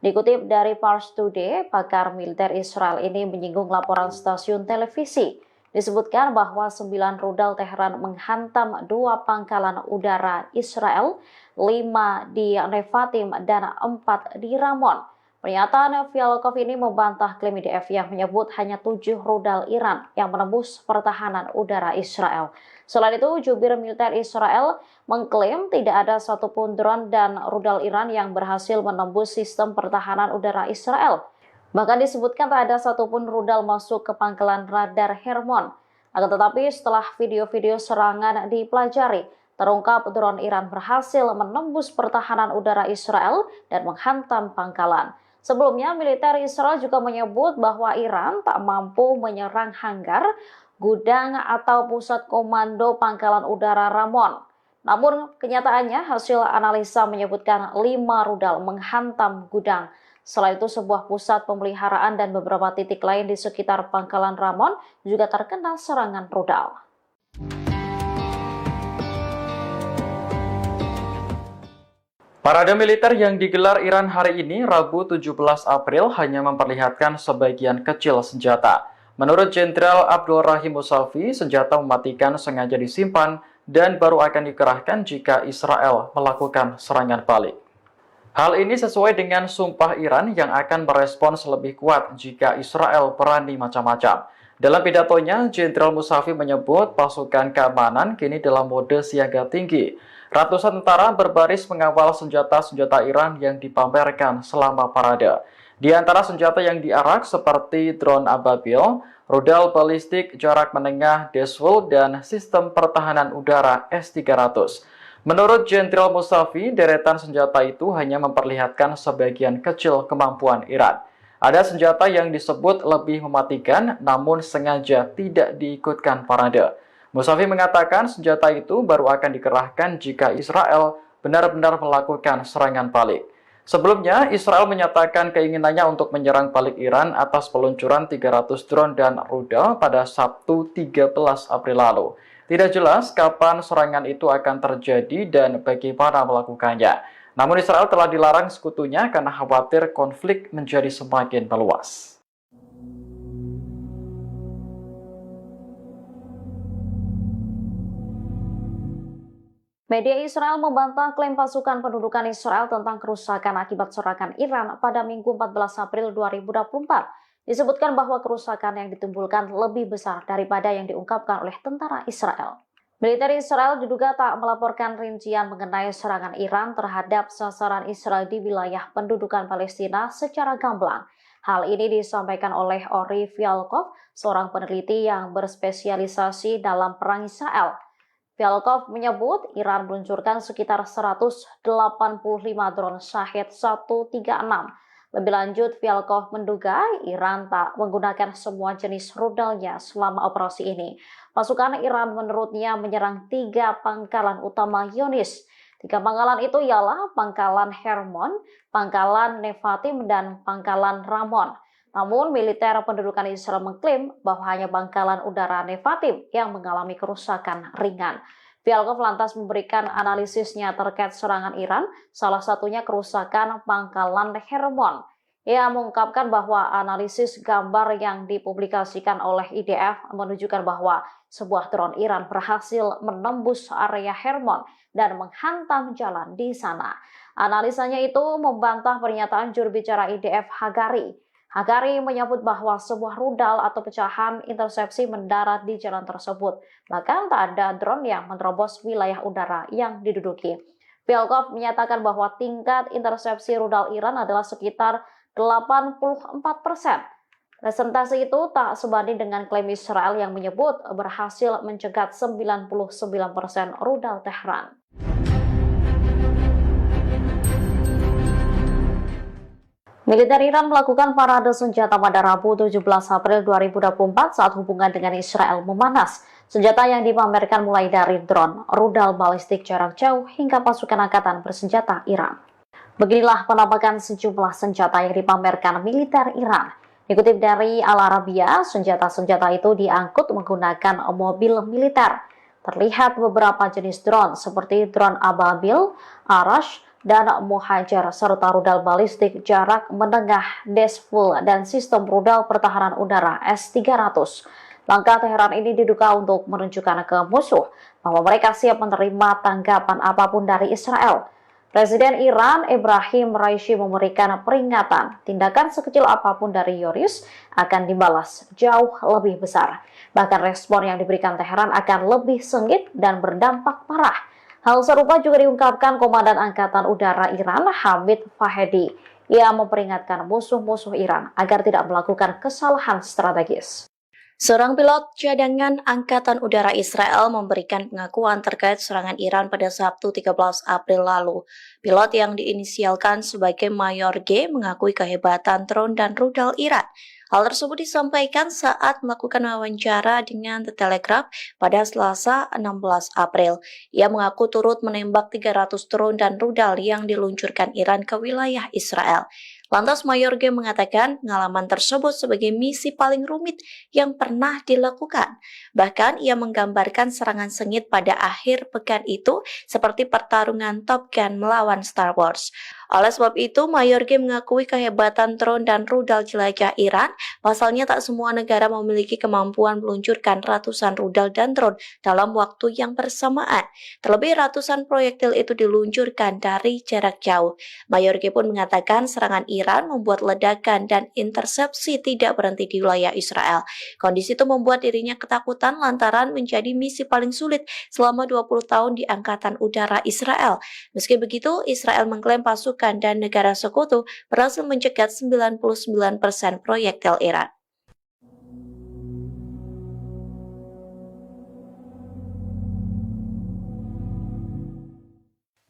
Dikutip dari Pars Today, pakar militer Israel ini menyinggung laporan stasiun televisi. Disebutkan bahwa 9 rudal Teheran menghantam 2 pangkalan udara Israel, 5 di Nevatim dan 4 di Ramon. Pernyataan Yalkov ini membantah klaim IDF yang menyebut hanya 7 rudal Iran yang menembus pertahanan udara Israel. Selain itu, jubir militer Israel mengklaim tidak ada satupun drone dan rudal Iran yang berhasil menembus sistem pertahanan udara Israel. Bahkan disebutkan tak ada satupun rudal masuk ke pangkalan radar Hermon. Akan tetapi setelah video-video serangan dipelajari, terungkap drone Iran berhasil menembus pertahanan udara Israel dan menghantam pangkalan. Sebelumnya, militer Israel juga menyebut bahwa Iran tak mampu menyerang hanggar, gudang atau pusat komando pangkalan udara Ramon. Namun kenyataannya hasil analisa menyebutkan 5 rudal menghantam gudang. Selain itu, sebuah pusat pemeliharaan dan beberapa titik lain di sekitar pangkalan Ramon juga terkena serangan rudal.
Parade militer yang digelar Iran hari ini, Rabu 17 April, hanya memperlihatkan sebagian kecil senjata. Menurut Jenderal Abdul Rahim Musafi, senjata mematikan sengaja disimpan dan baru akan dikerahkan jika Israel melakukan serangan balik. Hal ini sesuai dengan sumpah Iran yang akan merespons lebih kuat jika Israel berani macam-macam. Dalam pidatonya, Jenderal Musafi menyebut pasukan keamanan kini dalam mode siaga tinggi. Ratusan tentara berbaris mengawal senjata-senjata Iran yang dipamerkan selama parade. Di antara senjata yang diarak seperti drone Ababil, rudal balistik jarak menengah Deswol, dan sistem pertahanan udara S-300. Menurut Jenderal Musafi, deretan senjata itu hanya memperlihatkan sebagian kecil kemampuan Iran. Ada senjata yang disebut lebih mematikan, namun sengaja tidak diikutkan parade. Musafi mengatakan senjata itu baru akan dikerahkan jika Israel benar-benar melakukan serangan balik. Sebelumnya, Israel menyatakan keinginannya untuk menyerang balik Iran atas peluncuran 300 drone dan rudal pada Sabtu 13 April lalu. Tidak jelas kapan serangan itu akan terjadi dan bagaimana melakukannya. Namun Israel telah dilarang sekutunya karena khawatir konflik menjadi semakin meluas.
Media Israel membantah klaim pasukan pendudukan Israel tentang kerusakan akibat serangan Iran pada Minggu 14 April 2024. Disebutkan bahwa kerusakan yang ditimbulkan lebih besar daripada yang diungkapkan oleh tentara Israel. Militer Israel diduga tak melaporkan rincian mengenai serangan Iran terhadap sasaran Israel di wilayah pendudukan Palestina secara gamblang. Hal ini disampaikan oleh Orov Yalkov, seorang peneliti yang berspesialisasi dalam perang Israel. Yalkov menyebut Iran meluncurkan sekitar 185 drone Shahed 136. Lebih lanjut, Yalkov menduga Iran tak menggunakan semua jenis rudalnya selama operasi ini. Pasukan Iran menurutnya menyerang 3 pangkalan utama Zionis. 3 pangkalan itu ialah pangkalan Hermon, pangkalan Nevatim, dan pangkalan Ramon. Namun, militer pendudukan Israel mengklaim bahwa hanya pangkalan udara Nevatim yang mengalami kerusakan ringan. Yalkov lantas memberikan analisisnya terkait serangan Iran, salah satunya kerusakan pangkalan Hermon. Ia mengungkapkan bahwa analisis gambar yang dipublikasikan oleh IDF menunjukkan bahwa sebuah drone Iran berhasil menembus area Hermon dan menghantam jalan di sana. Analisanya itu membantah pernyataan juru bicara IDF Hagari. Hagari menyebut bahwa sebuah rudal atau pecahan intersepsi mendarat di jalan tersebut. Bahkan tak ada drone yang menerobos wilayah udara yang diduduki. Peskov menyatakan bahwa tingkat intersepsi rudal Iran adalah sekitar 84%. Presentasi itu tak sebanding dengan klaim Israel yang menyebut berhasil mencegat 99% rudal Tehran. Militer Iran melakukan parade senjata pada Rabu 17 April 2024 saat hubungan dengan Israel memanas. Senjata yang dipamerkan mulai dari drone, rudal balistik jarak jauh, hingga pasukan angkatan bersenjata Iran. Beginilah penampakan sejumlah senjata yang dipamerkan militer Iran. Dikutip dari Al Arabiya, senjata-senjata itu diangkut menggunakan mobil militer. Terlihat beberapa jenis drone seperti drone Ababil, Arash, dan Muhajir, serta rudal balistik jarak menengah Desful dan sistem rudal pertahanan udara S-300. Langkah Teheran ini diduga untuk menunjukkan ke musuh bahwa mereka siap menerima tanggapan apapun dari Israel. Presiden Iran Ibrahim Raisi memberikan peringatan tindakan sekecil apapun dari Yoris akan dibalas jauh lebih besar. Bahkan respon yang diberikan Teheran akan lebih sengit dan berdampak parah. Hal serupa juga diungkapkan Komandan Angkatan Udara Iran Hamid Fahedi. Ia memperingatkan musuh-musuh Iran agar tidak melakukan kesalahan strategis.
Seorang pilot cadangan Angkatan Udara Israel memberikan pengakuan terkait serangan Iran pada Sabtu 13 April lalu. Pilot yang diinisialkan sebagai Mayor G mengakui kehebatan drone dan rudal Iran. Hal tersebut disampaikan saat melakukan wawancara dengan The Telegraph pada Selasa 16 April. Ia mengaku turut menembak 300 drone dan rudal yang diluncurkan Iran ke wilayah Israel. Lantas Mayor G mengatakan pengalaman tersebut sebagai misi paling rumit yang pernah dilakukan. Bahkan ia menggambarkan serangan sengit pada akhir pekan itu seperti pertarungan Top Gun melawan Star Wars. Oleh sebab itu, Mayor G mengakui kehebatan drone dan rudal jelajah Iran. Pasalnya tak semua negara memiliki kemampuan meluncurkan ratusan rudal dan drone dalam waktu yang bersamaan. Terlebih ratusan proyektil itu diluncurkan dari jarak jauh. Mayor G pun mengatakan serangan Iran membuat ledakan dan intersepsi tidak berhenti di wilayah Israel. Kondisi itu membuat dirinya ketakutan lantaran menjadi misi paling sulit selama 20 tahun di Angkatan Udara Israel. Meski begitu, Israel mengklaim pasukan dan negara sekutu berhasil mencegat 99% proyektil Iran.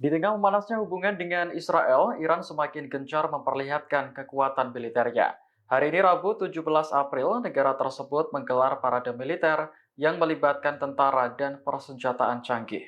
Di tengah memanasnya hubungan dengan Israel, Iran semakin gencar memperlihatkan kekuatan militernya. Hari ini Rabu 17 April, negara tersebut menggelar parade militer yang melibatkan tentara dan persenjataan canggih.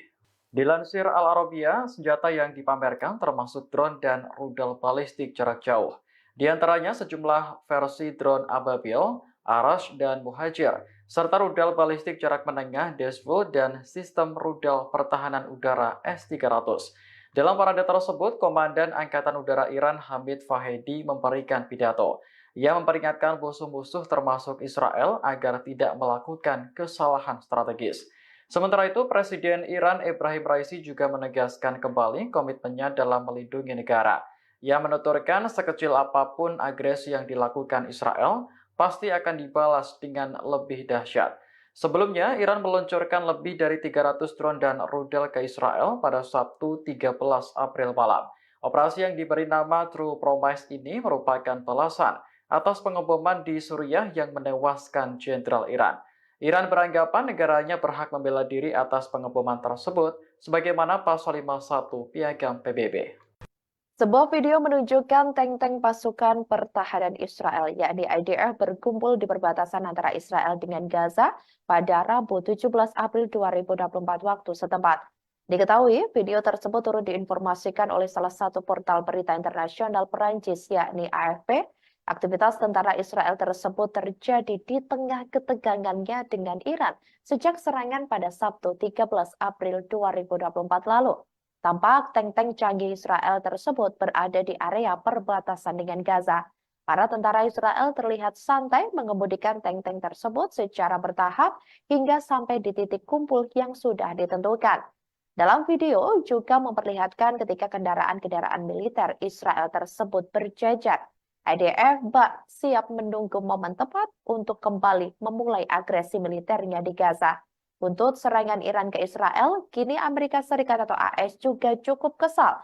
Dilansir Al Arabiya, senjata yang dipamerkan termasuk drone dan rudal balistik jarak jauh. Di antaranya sejumlah versi drone Ababil, Arash, dan Muhajir, serta rudal balistik jarak menengah Desful dan sistem rudal pertahanan udara S-300. Dalam parade tersebut, Komandan Angkatan Udara Iran Hamid Fahedi memberikan pidato. Ia memperingatkan musuh-musuh termasuk Israel agar tidak melakukan kesalahan strategis. Sementara itu, Presiden Iran Ibrahim Raisi juga menegaskan kembali komitmennya dalam melindungi negara. Ia menuturkan sekecil apapun agresi yang dilakukan Israel, pasti akan dibalas dengan lebih dahsyat. Sebelumnya, Iran meluncurkan lebih dari 300 drone dan rudal ke Israel pada Sabtu 13 April malam. Operasi yang diberi nama True Promise ini merupakan balasan atas pengeboman di Suriah yang menewaskan jenderal Iran. Iran beranggapan negaranya berhak membela diri atas pengeboman tersebut, sebagaimana Pasal 51 Piagam PBB.
Sebuah video menunjukkan tank-tank pasukan pertahanan Israel, yakni IDF, berkumpul di perbatasan antara Israel dengan Gaza pada Rabu 17 April 2024 waktu setempat. Diketahui, video tersebut turut diinformasikan oleh salah satu portal berita internasional Perancis, yakni AFP. Aktivitas tentara Israel tersebut terjadi di tengah ketegangannya dengan Iran sejak serangan pada Sabtu 13 April 2024 lalu. Tampak tank-tank canggih Israel tersebut berada di area perbatasan dengan Gaza. Para tentara Israel terlihat santai mengemudikan tank-tank tersebut secara bertahap hingga sampai di titik kumpul yang sudah ditentukan. Dalam video juga memperlihatkan ketika kendaraan-kendaraan militer Israel tersebut berjajar. IDF bak siap menunggu momen tepat untuk kembali memulai agresi militernya di Gaza. Untuk serangan Iran ke Israel, kini Amerika Serikat atau AS juga cukup kesal.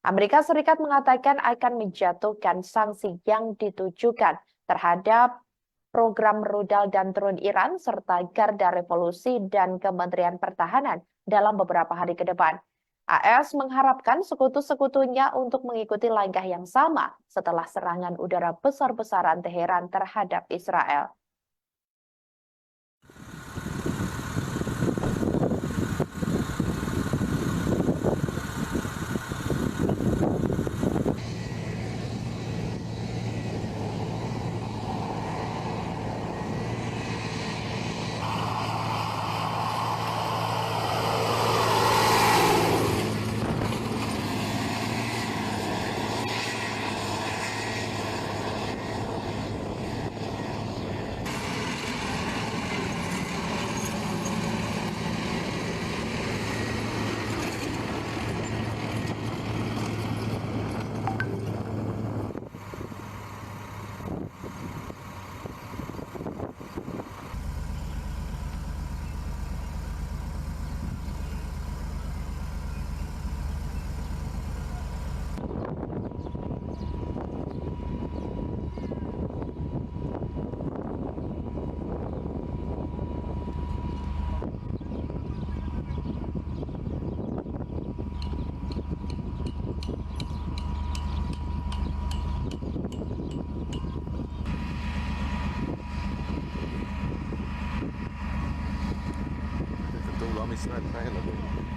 Amerika Serikat mengatakan akan menjatuhkan sanksi yang ditujukan terhadap program rudal dan drone Iran serta Garda Revolusi dan Kementerian Pertahanan dalam beberapa hari ke depan. AS mengharapkan sekutu-sekutunya untuk mengikuti langkah yang sama setelah serangan udara besar-besaran Teheran terhadap Israel.
כתוב עם ישראל חי אלוהים.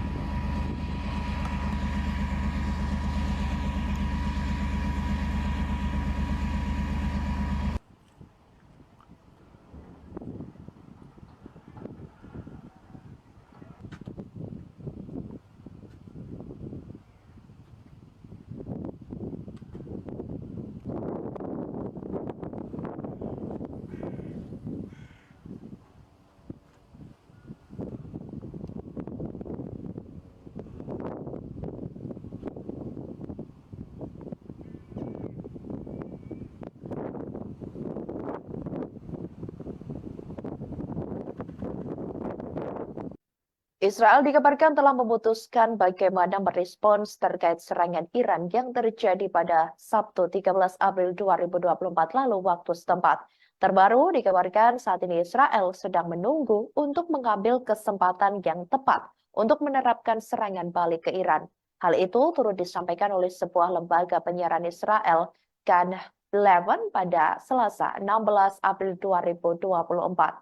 Israel dikabarkan telah memutuskan bagaimana merespons terkait serangan Iran yang terjadi pada Sabtu 13 April 2024 lalu waktu setempat. Terbaru dikabarkan saat ini Israel sedang menunggu untuk mengambil kesempatan yang tepat untuk menerapkan serangan balik ke Iran. Hal itu turut disampaikan oleh sebuah lembaga penyiaran Israel, Kan 11 pada Selasa 16 April 2024.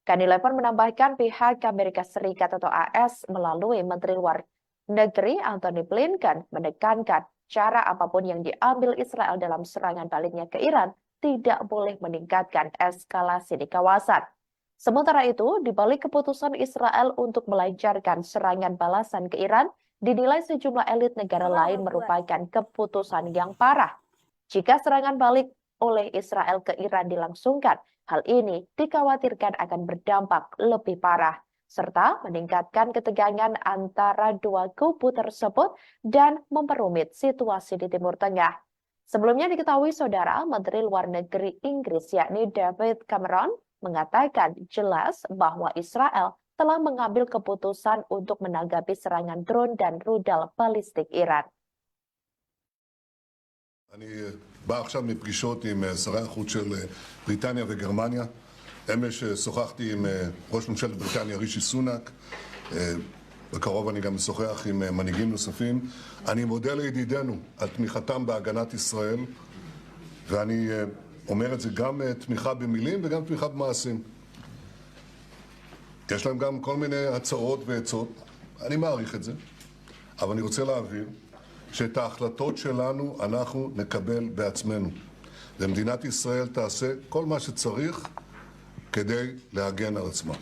Kan11 menambahkan pihak Amerika Serikat atau AS melalui Menteri Luar Negeri Antony Blinken menekankan cara apapun yang diambil Israel dalam serangan baliknya ke Iran tidak boleh meningkatkan eskalasi di kawasan. Sementara itu, di balik keputusan Israel untuk melancarkan serangan balasan ke Iran, dinilai sejumlah elit negara lain merupakan keputusan yang parah. Jika serangan balik oleh Israel ke Iran dilangsungkan, hal ini dikhawatirkan akan berdampak lebih parah, serta meningkatkan ketegangan antara dua kubu tersebut dan memperumit situasi di Timur Tengah. Sebelumnya diketahui saudara, Menteri Luar Negeri Inggris yakni David Cameron mengatakan jelas bahwa Israel telah mengambil keputusan untuk menanggapi serangan drone dan rudal balistik Iran.
אני בא עכשיו מפגישות עם שרי החוץ של בריטניה וגרמניה. אמש שוחחתי עם ראש ממשלת בריטניה רישי סונאק. בקרוב אני גם משוחח עם מנהיגים נוספים. אני מודה לידידינו על תמיכתם בהגנת ישראל, ואני אומר את זה גם תמיכה במילים וגם תמיכה במעשים. יש להם גם כל מיני הצעות ועצות, אני מעריך את זה, אבל אני רוצה להבהיר שאת ההחלטות שלנו אנחנו נקבל בעצמנו. ומדינת ישראל תעשה כל מה שצריך כדי להגן על עצמה.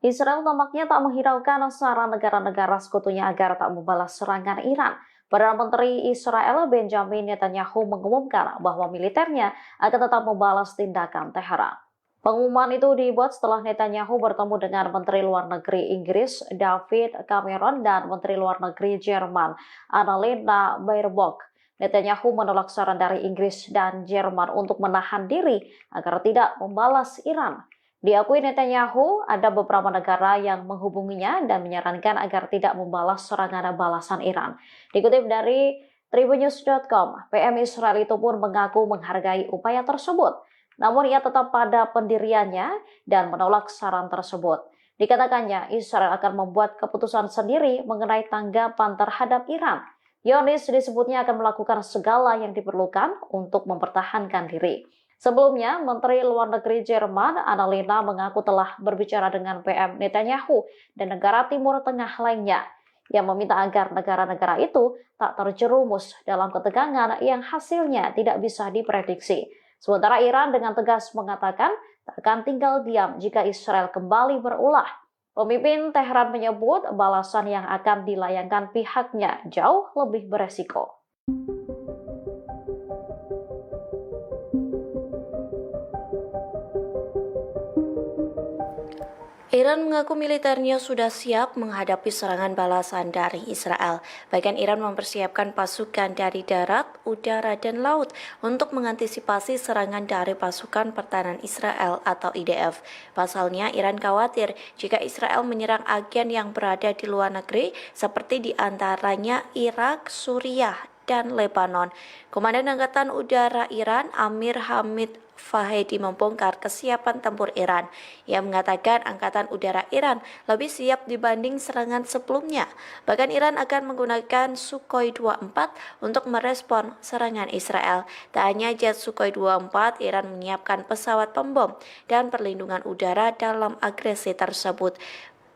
Israel tampaknya tak menghiraukan saran negara-negara sekutunya agar tak membalas serangan Iran. Perdana Menteri Israel Benjamin Netanyahu mengumumkan bahwa militernya akan tetap membalas tindakan Teheran. Pengumuman itu dibuat setelah Netanyahu bertemu dengan Menteri Luar Negeri Inggris David Cameron dan Menteri Luar Negeri Jerman Annalena Baerbock. Netanyahu menolak saran dari Inggris dan Jerman untuk menahan diri agar tidak membalas Iran. Diakui Netanyahu, ada beberapa negara yang menghubunginya dan menyarankan agar tidak membalas serangan balasan Iran. Dikutip dari Tribunnews.com, PM Israel itu pun mengaku menghargai upaya tersebut. Namun ia tetap pada pendiriannya dan menolak saran tersebut. Dikatakannya, Israel akan membuat keputusan sendiri mengenai tanggapan terhadap Iran. Yonis disebutnya akan melakukan segala yang diperlukan untuk mempertahankan diri. Sebelumnya, Menteri Luar Negeri Jerman Annalena mengaku telah berbicara dengan PM Netanyahu dan negara Timur Tengah lainnya yang meminta agar negara-negara itu tak terjerumus dalam ketegangan yang hasilnya tidak bisa diprediksi. Sementara Iran dengan tegas mengatakan tak akan tinggal diam jika Israel kembali berulah. Pemimpin Teheran menyebut balasan yang akan dilayangkan pihaknya jauh lebih beresiko.
Iran mengaku militernya sudah siap menghadapi serangan balasan dari Israel. Bahkan Iran mempersiapkan pasukan dari darat, udara, dan laut untuk mengantisipasi serangan dari pasukan pertahanan Israel atau IDF. Pasalnya, Iran khawatir jika Israel menyerang agen yang berada di luar negeri seperti di antaranya Irak, Suriah, dan Lebanon. Komandan Angkatan Udara Iran, Amir Hamid Fahedi membongkar kesiapan tempur Iran. Ia mengatakan Angkatan Udara Iran lebih siap dibanding serangan sebelumnya. Bahkan Iran akan menggunakan Sukhoi 24 untuk merespon serangan Israel. Tak hanya jet Sukhoi 24, Iran menyiapkan pesawat pembom dan perlindungan udara dalam agresi tersebut.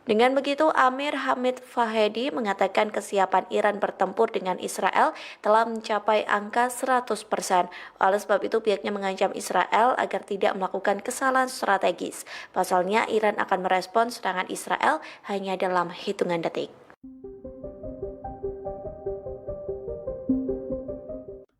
Dengan begitu, Amir Hamid Fahedi mengatakan kesiapan Iran bertempur dengan Israel telah mencapai angka 100%. Oleh sebab itu, pihaknya mengancam Israel agar tidak melakukan kesalahan strategis. Pasalnya, Iran akan merespon serangan Israel hanya dalam hitungan detik.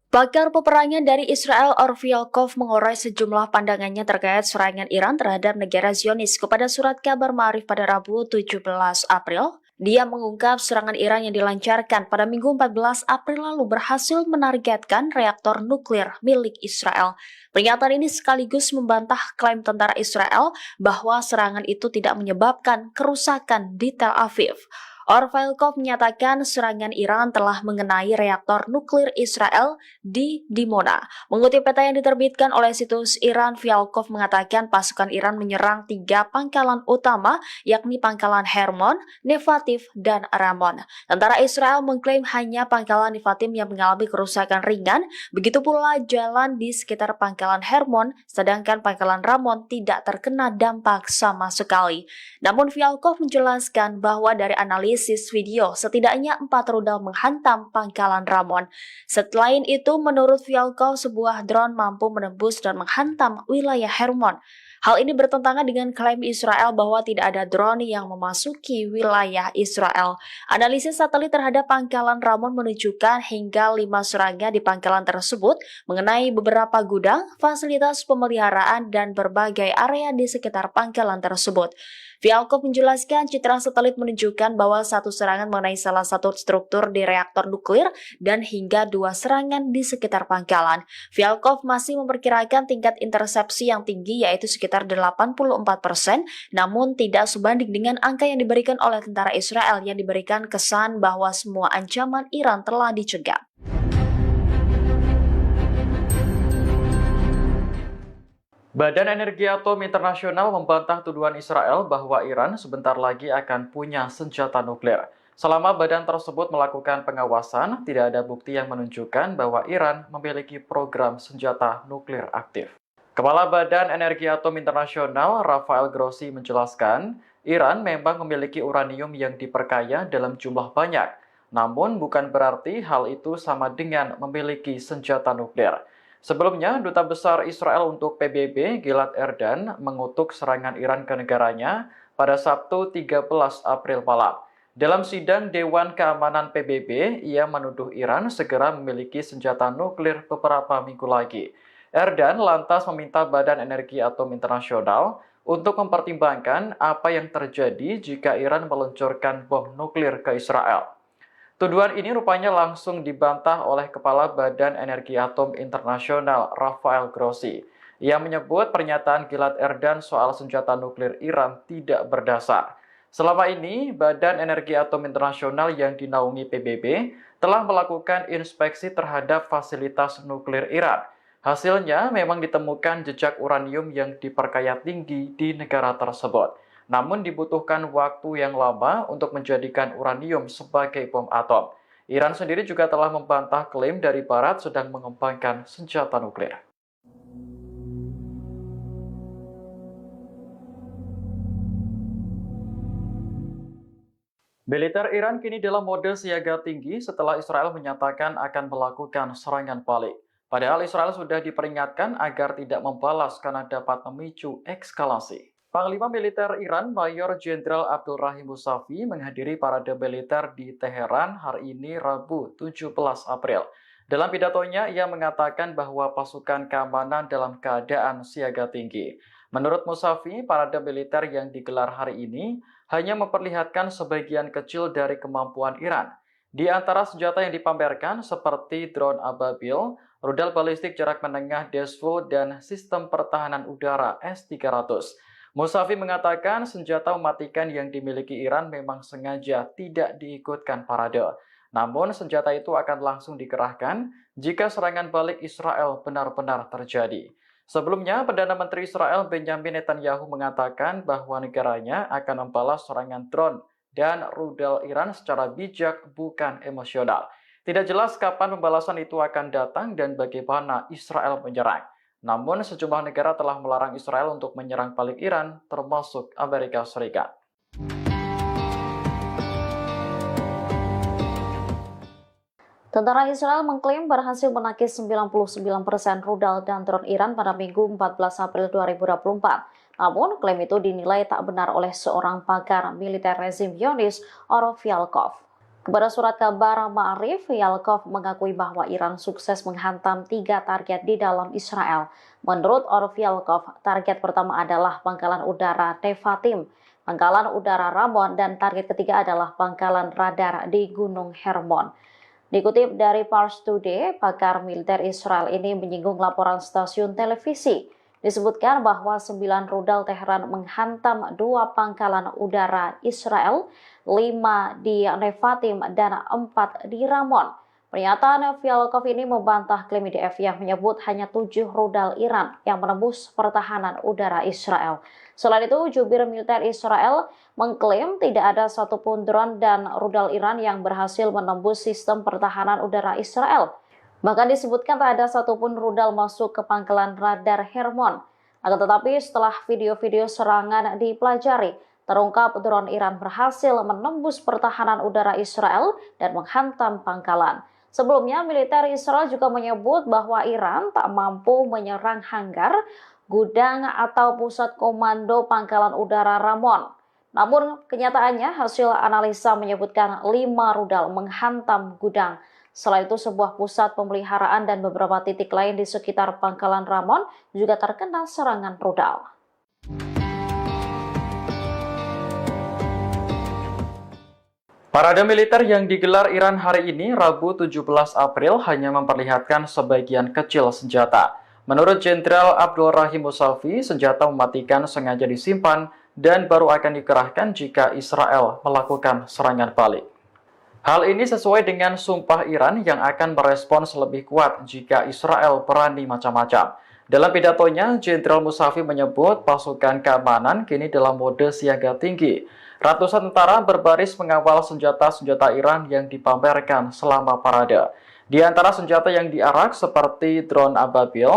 Pakar peperangan dari Israel Or Fialkov mengurai sejumlah pandangannya terkait serangan Iran terhadap negara Zionis kepada surat kabar Ma'arif pada Rabu 17 April. Dia mengungkap serangan Iran yang dilancarkan pada Minggu 14 April lalu berhasil menargetkan reaktor nuklir milik Israel. Pernyataan ini sekaligus membantah klaim tentara Israel bahwa serangan itu tidak menyebabkan kerusakan di Tel Aviv. Or Fialkov menyatakan serangan Iran telah mengenai reaktor nuklir Israel di Dimona. Mengutip peta yang diterbitkan oleh situs Iran, Fialkov mengatakan pasukan Iran menyerang 3 pangkalan utama, yakni pangkalan Hermon, Nevativ, dan Ramon. Tentara Israel mengklaim hanya pangkalan Nevativ yang mengalami kerusakan ringan, begitu pula jalan di sekitar pangkalan Hermon, sedangkan pangkalan Ramon tidak terkena dampak sama sekali. Namun Fialkov menjelaskan bahwa dari analisis video, setidaknya 4 rudal menghantam pangkalan Ramon. Selain itu, menurut Fialkov, sebuah drone mampu menembus dan menghantam wilayah Hermon. Hal ini bertentangan dengan klaim Israel bahwa tidak ada drone yang memasuki wilayah Israel. Analisis satelit terhadap pangkalan Ramon menunjukkan hingga 5 serangan di pangkalan tersebut mengenai beberapa gudang, fasilitas pemeliharaan, dan berbagai area di sekitar pangkalan tersebut. Fialkov menjelaskan citra satelit menunjukkan bahwa 1 serangan mengenai salah satu struktur di reaktor nuklir dan hingga 2 serangan di sekitar pangkalan. Fialkov masih memperkirakan tingkat intersepsi yang tinggi yaitu sekitar 84%, namun tidak sebanding dengan angka yang diberikan oleh tentara Israel yang diberikan kesan bahwa semua ancaman Iran telah dicegah.
Badan Energi Atom Internasional membantah tuduhan Israel bahwa Iran sebentar lagi akan punya senjata nuklir. Selama badan tersebut melakukan pengawasan, tidak ada bukti yang menunjukkan bahwa Iran memiliki program senjata nuklir aktif. Kepala Badan Energi Atom Internasional, Rafael Grossi, menjelaskan, Iran memang memiliki uranium yang diperkaya dalam jumlah banyak. Namun bukan berarti hal itu sama dengan memiliki senjata nuklir. Sebelumnya, Duta Besar Israel untuk PBB, Gilad Erdan, mengutuk serangan Iran ke negaranya pada Sabtu 13 April malam. Dalam sidang Dewan Keamanan PBB, ia menuduh Iran segera memiliki senjata nuklir beberapa minggu lagi. Erdogan lantas meminta Badan Energi Atom Internasional untuk mempertimbangkan apa yang terjadi jika Iran meluncurkan bom nuklir ke Israel. Tuduhan ini rupanya langsung dibantah oleh Kepala Badan Energi Atom Internasional, Rafael Grossi. Ia menyebut pernyataan Gilad Erdan soal senjata nuklir Iran tidak berdasar. Selama ini, Badan Energi Atom Internasional yang dinaungi PBB telah melakukan inspeksi terhadap fasilitas nuklir Iran. Hasilnya memang ditemukan jejak uranium yang diperkaya tinggi di negara tersebut. Namun dibutuhkan waktu yang lama untuk menjadikan uranium sebagai bom atom. Iran sendiri juga telah membantah klaim dari Barat sedang mengembangkan senjata nuklir. Militer Iran kini dalam mode siaga tinggi setelah Israel menyatakan akan melakukan serangan balik. Padahal Israel sudah diperingatkan agar tidak membalas karena dapat memicu eskalasi. Panglima Militer Iran Mayor Jenderal Abdul Rahim Musavi menghadiri parade militer di Teheran hari ini Rabu 17 April. Dalam pidatonya, ia mengatakan bahwa pasukan keamanan dalam keadaan siaga tinggi. Menurut Musavi, parade militer yang digelar hari ini hanya memperlihatkan sebagian kecil dari kemampuan Iran. Di antara senjata yang dipamerkan seperti drone Ababil, rudal balistik jarak menengah Desful, dan sistem pertahanan udara S-300. Musavi mengatakan senjata mematikan yang dimiliki Iran memang sengaja tidak diikutkan parade. Namun senjata itu akan langsung dikerahkan jika serangan balik Israel benar-benar terjadi. Sebelumnya, Perdana Menteri Israel Benjamin Netanyahu mengatakan bahwa negaranya akan membalas serangan drone dan rudal Iran secara bijak, bukan emosional. Tidak jelas kapan pembalasan itu akan datang dan bagaimana Israel menyerang. Namun, sejumlah negara telah melarang Israel untuk menyerang balik Iran, termasuk Amerika Serikat.
Tentara Israel mengklaim berhasil menakis 99% rudal dan drone Iran pada Minggu 14 April 2024. Namun, klaim itu dinilai tak benar oleh seorang pakar militer rezim Zionis, Orov Yalkov. Kepada surat kabar Ma'arif, Yalkov mengakui bahwa Iran sukses menghantam 3 target di dalam Israel. Menurut Orov Yalkov, target pertama adalah pangkalan udara Nevatim, pangkalan udara Ramon, dan target ketiga adalah pangkalan radar di Gunung Hermon. Dikutip dari Pars Today, pakar militer Israel ini menyinggung laporan stasiun televisi. Disebutkan bahwa 9 rudal Teheran menghantam 2 pangkalan udara Israel, 5 di Nevatim dan 4 di Ramon. Pernyataan Yalkov ini membantah klaim IDF yang menyebut hanya 7 rudal Iran yang menembus pertahanan udara Israel. Selain itu, jubir militer Israel mengklaim tidak ada satupun drone dan rudal Iran yang berhasil menembus sistem pertahanan udara Israel. Bahkan disebutkan tak ada satupun rudal masuk ke pangkalan radar Hermon. Akan tetapi setelah video-video serangan dipelajari, terungkap drone Iran berhasil menembus pertahanan udara Israel dan menghantam pangkalan. Sebelumnya, militer Israel juga menyebut bahwa Iran tak mampu menyerang hanggar, gudang, atau pusat komando pangkalan udara Ramon. Namun, kenyataannya hasil analisa menyebutkan 5 rudal menghantam gudang. Selain itu, sebuah pusat pemeliharaan dan beberapa titik lain di sekitar pangkalan Ramon juga terkena serangan rudal.
Parade militer yang digelar Iran hari ini, Rabu 17 April, hanya memperlihatkan sebagian kecil senjata. Menurut Jenderal Abdul Rahim Musavi, senjata mematikan sengaja disimpan dan baru akan dikerahkan jika Israel melakukan serangan balik. Hal ini sesuai dengan sumpah Iran yang akan merespons lebih kuat jika Israel berani macam-macam. Dalam pidatonya, Jenderal Musavi menyebut pasukan keamanan kini dalam mode siaga tinggi. Ratusan tentara berbaris mengawal senjata-senjata Iran yang dipamerkan selama parade. Di antara senjata yang diarak seperti drone Ababil,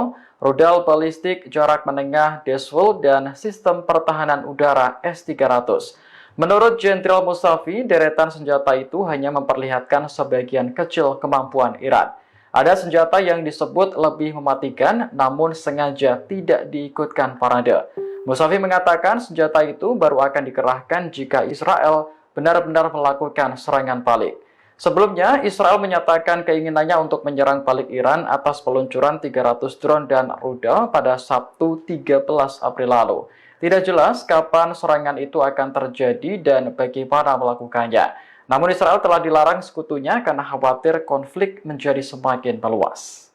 rudal balistik jarak menengah Desful, dan sistem pertahanan udara S-300. Menurut Jenderal Musavi, deretan senjata itu hanya memperlihatkan sebagian kecil kemampuan Iran. Ada senjata yang disebut lebih mematikan, namun sengaja tidak diikutkan parade. Musavi mengatakan senjata itu baru akan dikerahkan jika Israel benar-benar melakukan serangan balik. Sebelumnya, Israel menyatakan keinginannya untuk menyerang balik Iran atas peluncuran 300 drone dan rudal pada Sabtu 13 April lalu. Tidak jelas kapan serangan itu akan terjadi dan bagaimana melakukannya. Namun Israel telah dilarang sekutunya karena khawatir konflik menjadi semakin meluas.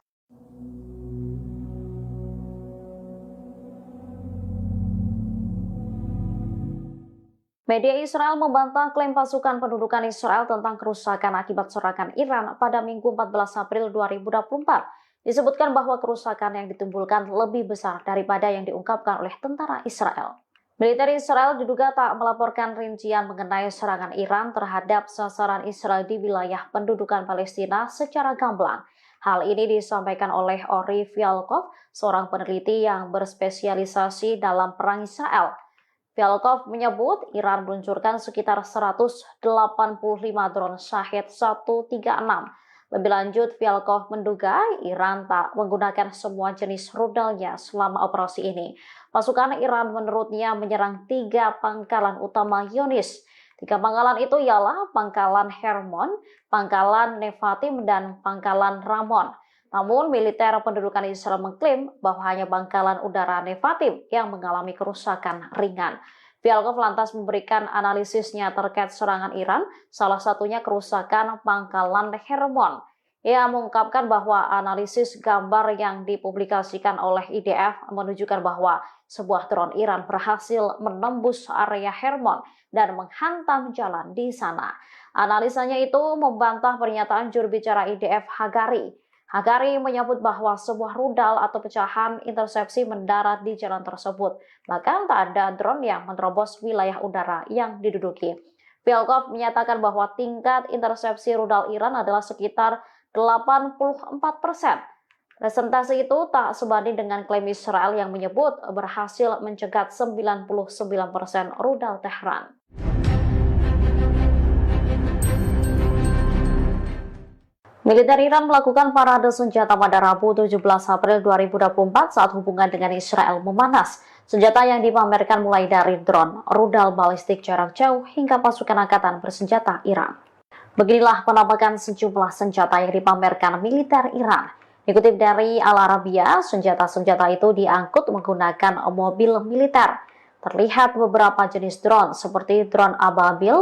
Media Israel membantah klaim pasukan pendudukan Israel tentang kerusakan akibat serangan Iran pada Minggu 14 April 2024. Disebutkan bahwa kerusakan yang ditimbulkan lebih besar daripada yang diungkapkan oleh tentara Israel. Militer Israel diduga tak melaporkan rincian mengenai serangan Iran terhadap sasaran Israel di wilayah pendudukan Palestina secara gamblang. Hal ini disampaikan oleh Ori Fialkov, seorang peneliti yang berspesialisasi dalam perang Israel. Fialkov menyebut Iran meluncurkan sekitar 185 drone Shahed 136. Lebih lanjut, Fialkov menduga Iran tak menggunakan semua jenis rudalnya selama operasi ini. Pasukan Iran menurutnya menyerang 3 pangkalan utama Zionis. 3 pangkalan itu ialah Pangkalan Hermon, Pangkalan Nevatim, dan Pangkalan Ramon. Namun, militer pendudukan Israel mengklaim bahwa hanya pangkalan udara Nevatim yang mengalami kerusakan ringan. Fialkov lantas memberikan analisisnya terkait serangan Iran, salah satunya kerusakan pangkalan Hermon. Ia mengungkapkan bahwa analisis gambar yang dipublikasikan oleh IDF menunjukkan bahwa sebuah drone Iran berhasil menembus area Hermon dan menghantam jalan di sana. Analisanya itu membantah pernyataan juru bicara IDF Hagari. Hagari menyebut bahwa sebuah rudal atau pecahan intersepsi mendarat di jalan tersebut. Bahkan tak ada drone yang menerobos wilayah udara yang diduduki. Fialkov menyatakan bahwa tingkat intersepsi rudal Iran adalah sekitar 84%. Presentasi itu tak sebanding dengan klaim Israel yang menyebut berhasil mencegat 99% rudal Tehran. Militer Iran melakukan parade senjata pada Rabu 17 April 2024 saat hubungan dengan Israel memanas. Senjata yang dipamerkan mulai dari drone, rudal balistik jarak jauh, hingga pasukan angkatan bersenjata Iran. Beginilah penampakan sejumlah senjata yang dipamerkan militer Iran. Dikutip dari Al Arabiya, senjata-senjata itu diangkut menggunakan mobil militer. Terlihat beberapa jenis drone seperti drone Ababil,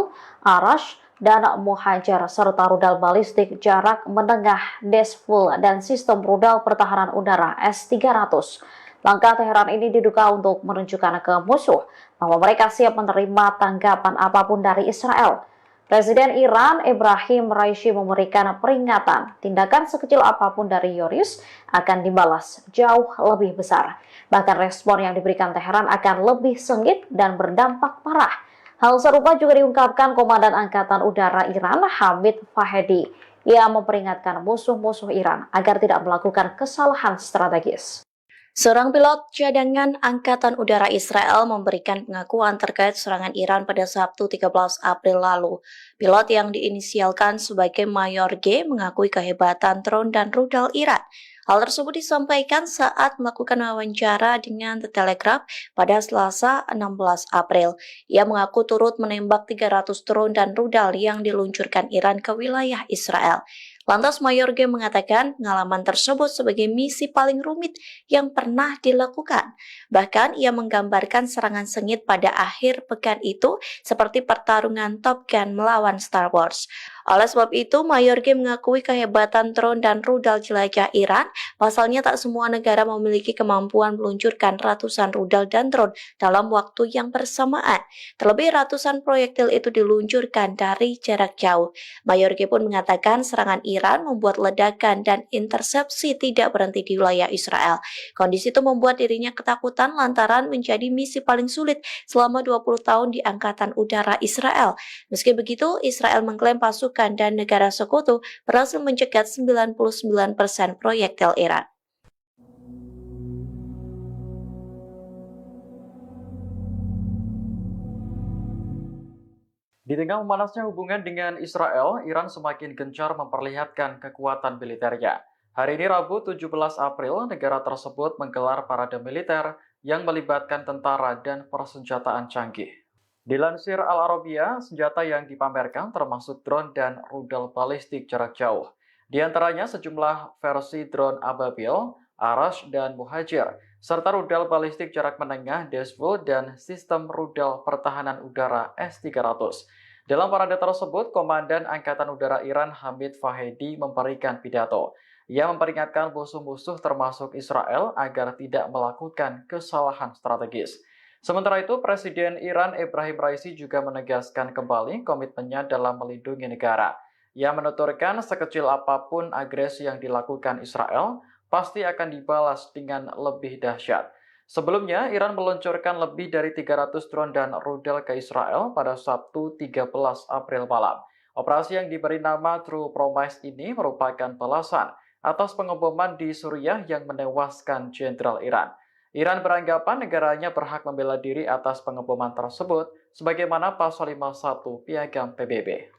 Arash, dan Muhajir, serta rudal balistik jarak menengah Desful dan sistem rudal pertahanan udara S-300. Langkah Teheran ini diduga untuk menunjukkan ke musuh bahwa mereka siap menerima tanggapan apapun dari Israel. Presiden Iran Ibrahim Raisi memberikan peringatan tindakan sekecil apapun dari Zionis akan dibalas jauh lebih besar. Bahkan respon yang diberikan Teheran akan lebih sengit dan berdampak parah. Hal serupa juga diungkapkan Komandan Angkatan Udara Iran Hamid Fahedi. Ia memperingatkan musuh-musuh Iran agar tidak melakukan kesalahan strategis.
Seorang pilot cadangan Angkatan Udara Israel memberikan pengakuan terkait serangan Iran pada Sabtu 13 April lalu. Pilot yang diinisialkan sebagai Mayor G mengakui kehebatan drone dan rudal Iran. Hal tersebut disampaikan saat melakukan wawancara dengan The Telegraph pada Selasa 16 April. Ia mengaku turut menembak 300 drone dan rudal yang diluncurkan Iran ke wilayah Israel. Lantas Mayor G mengatakan pengalaman tersebut sebagai misi paling rumit yang pernah dilakukan. Bahkan ia menggambarkan serangan sengit pada akhir pekan itu seperti pertarungan Top Gun melawan Star Wars. Oleh sebab itu, Mayor G mengakui kehebatan drone dan rudal jelajah Iran. Pasalnya tak semua negara memiliki kemampuan meluncurkan ratusan rudal dan drone dalam waktu yang bersamaan. Terlebih ratusan proyektil itu diluncurkan dari jarak jauh. Mayor G pun mengatakan serangan Iran membuat ledakan dan intersepsi tidak berhenti di wilayah Israel. Kondisi itu membuat dirinya ketakutan lantaran menjadi misi paling sulit selama 20 tahun di Angkatan Udara Israel. Meski begitu, Israel mengklaim pasukan dan negara sekutu berhasil mencegat 99% proyektil Iran.
Di tengah memanasnya hubungan dengan Israel, Iran semakin gencar memperlihatkan kekuatan militernya. Hari ini Rabu 17 April, negara tersebut menggelar parade militer yang melibatkan tentara dan persenjataan canggih. Dilansir Al Arabiya, senjata yang dipamerkan termasuk drone dan rudal balistik jarak jauh. Di antaranya sejumlah versi drone Ababil, Arash, dan Muhajir, serta rudal balistik jarak menengah Desvo dan sistem rudal pertahanan udara S-300. Dalam parade tersebut, Komandan Angkatan Udara Iran Hamid Fahedi memberikan pidato. Ia memperingatkan musuh-musuh termasuk Israel agar tidak melakukan kesalahan strategis. Sementara itu, Presiden Iran Ibrahim Raisi juga menegaskan kembali komitmennya dalam melindungi negara. Ia menuturkan sekecil apapun agresi yang dilakukan Israel, pasti akan dibalas dengan lebih dahsyat. Sebelumnya, Iran meluncurkan lebih dari 300 drone dan rudal ke Israel pada Sabtu 13 April malam. Operasi yang diberi nama True Promise ini merupakan balasan atas pengeboman di Suriah yang menewaskan Jenderal Iran. Iran beranggapan negaranya berhak membela diri atas pengeboman tersebut sebagaimana pasal 51 Piagam PBB.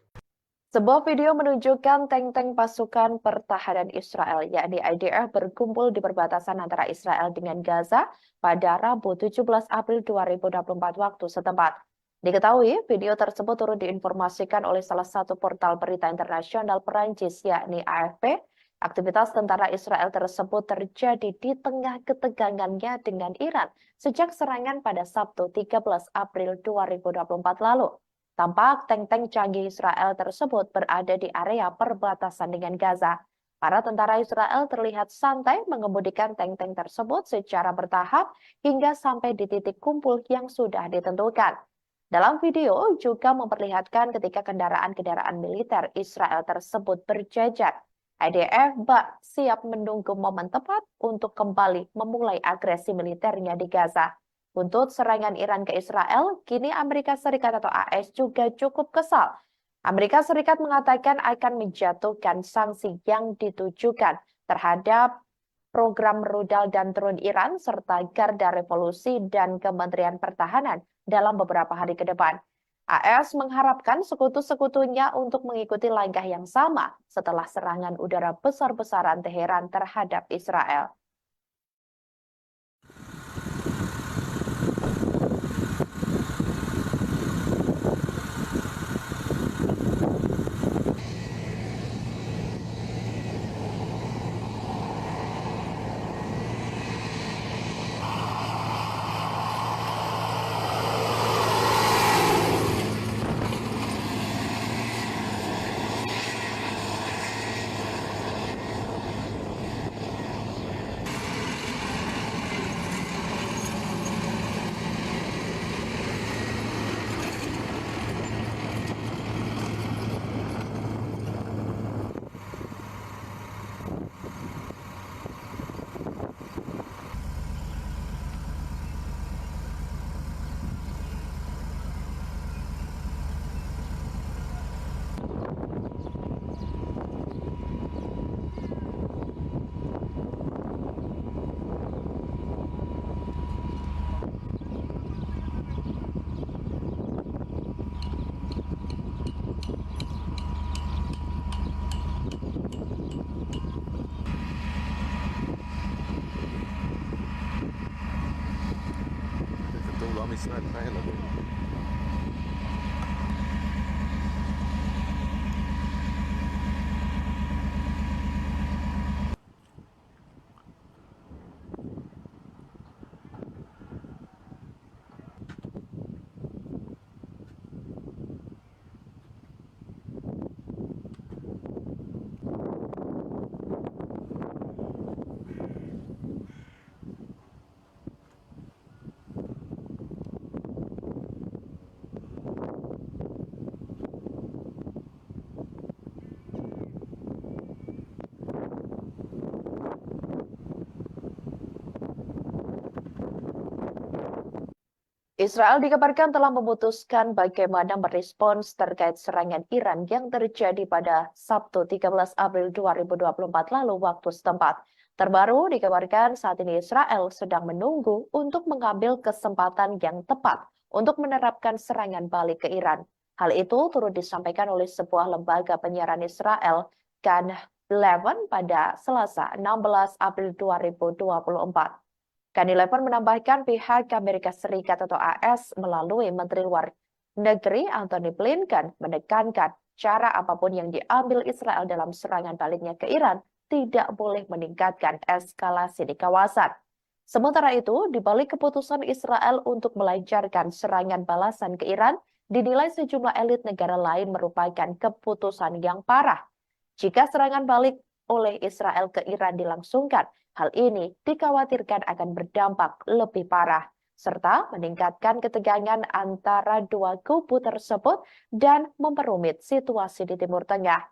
Sebuah video menunjukkan tank-tank pasukan pertahanan Israel, yakni IDF, berkumpul di perbatasan antara Israel dengan Gaza pada Rabu 17 April 2024 waktu setempat. Diketahui, video tersebut turut diinformasikan oleh salah satu portal berita internasional Perancis, yakni AFP. Aktivitas tentara Israel tersebut terjadi di tengah ketegangannya dengan Iran sejak serangan pada Sabtu 13 April 2024 lalu. Tampak tank-tank canggih Israel tersebut berada di area perbatasan dengan Gaza. Para tentara Israel terlihat santai mengemudikan tank-tank tersebut secara bertahap hingga sampai di titik kumpul yang sudah ditentukan. Dalam video juga memperlihatkan ketika kendaraan-kendaraan militer Israel tersebut berjajar. IDF siap menunggu momen tepat untuk kembali memulai agresi militernya di Gaza. Untuk serangan Iran ke Israel, kini Amerika Serikat atau AS juga cukup kesal. Amerika Serikat mengatakan akan menjatuhkan sanksi yang ditujukan terhadap program rudal dan drone Iran serta Garda Revolusi dan Kementerian Pertahanan dalam beberapa hari ke depan. AS mengharapkan sekutu-sekutunya untuk mengikuti langkah yang sama setelah serangan udara besar-besaran Teheran terhadap Israel.
כתוב לעם ישראל חי אלוהים.
Israel dikabarkan telah memutuskan bagaimana merespons terkait serangan Iran yang terjadi pada Sabtu 13 April 2024 lalu waktu setempat. Terbaru dikabarkan saat ini Israel sedang menunggu untuk mengambil kesempatan yang tepat untuk menerapkan serangan balik ke Iran. Hal itu turut disampaikan oleh sebuah lembaga penyiaran Israel, Kan 11 pada Selasa 16 April 2024. Kan 11 menambahkan pihak Amerika Serikat atau AS melalui Menteri Luar Negeri Antony Blinken menekankan cara apapun yang diambil Israel dalam serangan baliknya ke Iran tidak boleh meningkatkan eskalasi di kawasan. Sementara itu, di balik keputusan Israel untuk melancarkan serangan balasan ke Iran, dinilai sejumlah elit negara lain merupakan keputusan yang parah. Jika serangan balik oleh Israel ke Iran dilangsungkan, hal ini dikhawatirkan akan berdampak lebih parah, serta meningkatkan ketegangan antara dua kubu tersebut dan memperumit situasi di Timur Tengah.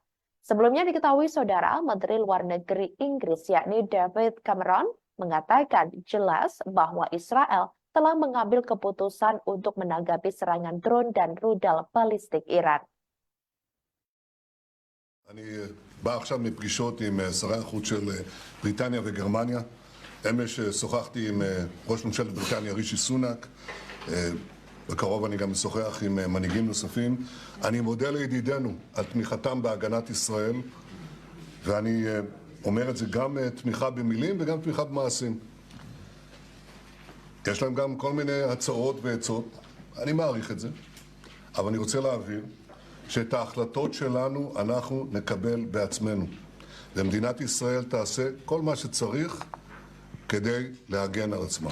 Sebelumnya diketahui saudara, Menteri Luar Negeri Inggris yakni David Cameron mengatakan jelas bahwa Israel telah mengambil keputusan untuk menanggapi serangan drone dan rudal balistik Iran.
אני בא עכשיו מפגישות עם שרי החוץ של בריטניה וגרמניה. אמש שוחחתי עם ראש ממשלת בריטניה רישי סונאק. בקרוב אני גם משוחח עם מנהיגים נוספים. אני מודה לידידינו על תמיכתם בהגנת ישראל, ואני אומר את זה גם תמיכה במילים וגם תמיכה במעשים. יש להם גם כל מיני הצעות ועצות, אני מעריך את זה, אבל אני רוצה להבהיר שאת ההחלטות שלנו אנחנו נקבל בעצמנו. ומדינת ישראל תעשה כל מה שצריך כדי להגן על עצמה.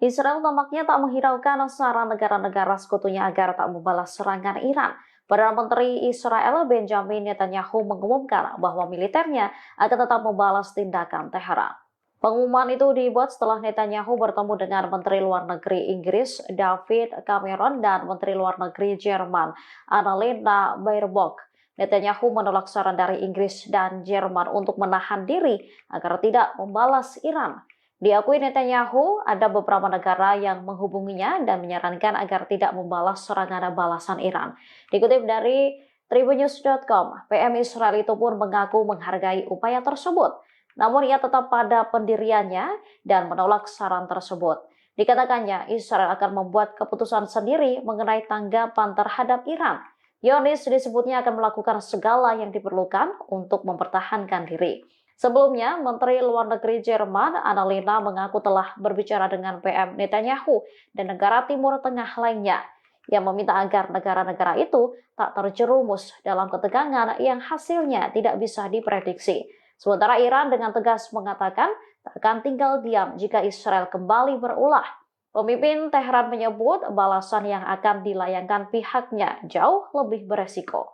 Israel tampaknya tak menghiraukan saran negara-negara sekutunya agar tak membalas serangan Iran. Perdana Menteri Israel Benjamin Netanyahu mengumumkan bahwa militernya akan tetap membalas tindakan Teheran. Pengumuman itu dibuat setelah Netanyahu bertemu dengan Menteri Luar Negeri Inggris David Cameron dan Menteri Luar Negeri Jerman Annalena Baerbock. Netanyahu menolak saran dari Inggris dan Jerman untuk menahan diri agar tidak membalas Iran. Diakui Netanyahu, ada beberapa negara yang menghubunginya dan menyarankan agar tidak membalas serangan balasan Iran. Dikutip dari tribunnews.com, PM Israel itu pun mengaku menghargai upaya tersebut. Namun ia tetap pada pendiriannya dan menolak saran tersebut. Dikatakannya, Israel akan membuat keputusan sendiri mengenai tanggapan terhadap Iran. Zionis disebutnya akan melakukan segala yang diperlukan untuk mempertahankan diri. Sebelumnya, Menteri Luar Negeri Jerman Annalena mengaku telah berbicara dengan PM Netanyahu dan negara Timur Tengah lainnya yang meminta agar negara-negara itu tak terjerumus dalam ketegangan yang hasilnya tidak bisa diprediksi. Sementara Iran dengan tegas mengatakan tak akan tinggal diam jika Israel kembali berulah. Pemimpin Teheran menyebut balasan yang akan dilayangkan pihaknya jauh lebih beresiko.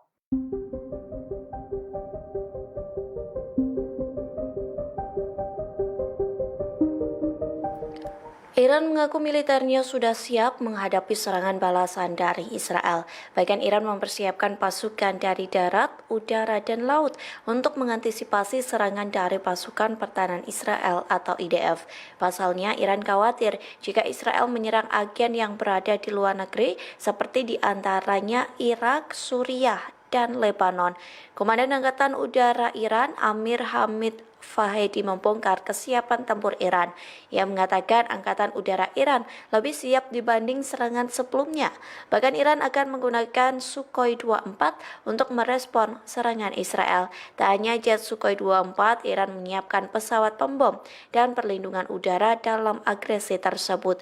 Iran mengaku militernya sudah siap menghadapi serangan balasan dari Israel. Bahkan Iran mempersiapkan pasukan dari darat, udara, dan laut untuk mengantisipasi serangan dari pasukan pertahanan Israel atau IDF. Pasalnya, Iran khawatir jika Israel menyerang agen yang berada di luar negeri seperti diantaranya Irak, Suriah, dan Lebanon. Komandan Angkatan Udara Iran, Amir Hamid Fahedi membongkar kesiapan tempur Iran. Ia mengatakan Angkatan Udara Iran lebih siap dibanding serangan sebelumnya. Bahkan Iran akan menggunakan Sukhoi 24 untuk merespon serangan Israel. Tak hanya jet Sukhoi 24, Iran menyiapkan pesawat pembom dan perlindungan udara dalam agresi tersebut.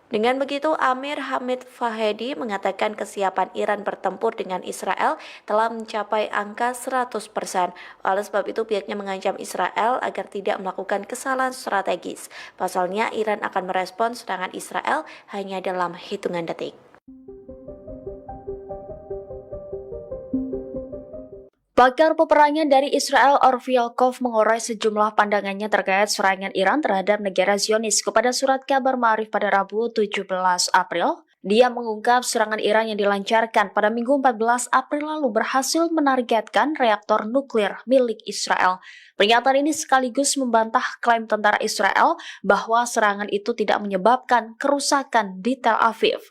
Dengan begitu, Amir Hamid Fahedi mengatakan kesiapan Iran bertempur dengan Israel telah mencapai angka 100%. Oleh sebab itu, pihaknya mengancam Israel agar tidak melakukan kesalahan strategis. Pasalnya, Iran akan merespon serangan Israel hanya dalam hitungan detik.
Pakar peperangan dari Israel Orville Kov mengurai sejumlah pandangannya terkait serangan Iran terhadap negara Zionis kepada surat kabar Ma'arif pada Rabu 17 April. Dia mengungkap serangan Iran yang dilancarkan pada Minggu 14 April lalu berhasil menargetkan reaktor nuklir milik Israel. Pernyataan ini sekaligus membantah klaim tentara Israel bahwa serangan itu tidak menyebabkan kerusakan di Tel Aviv.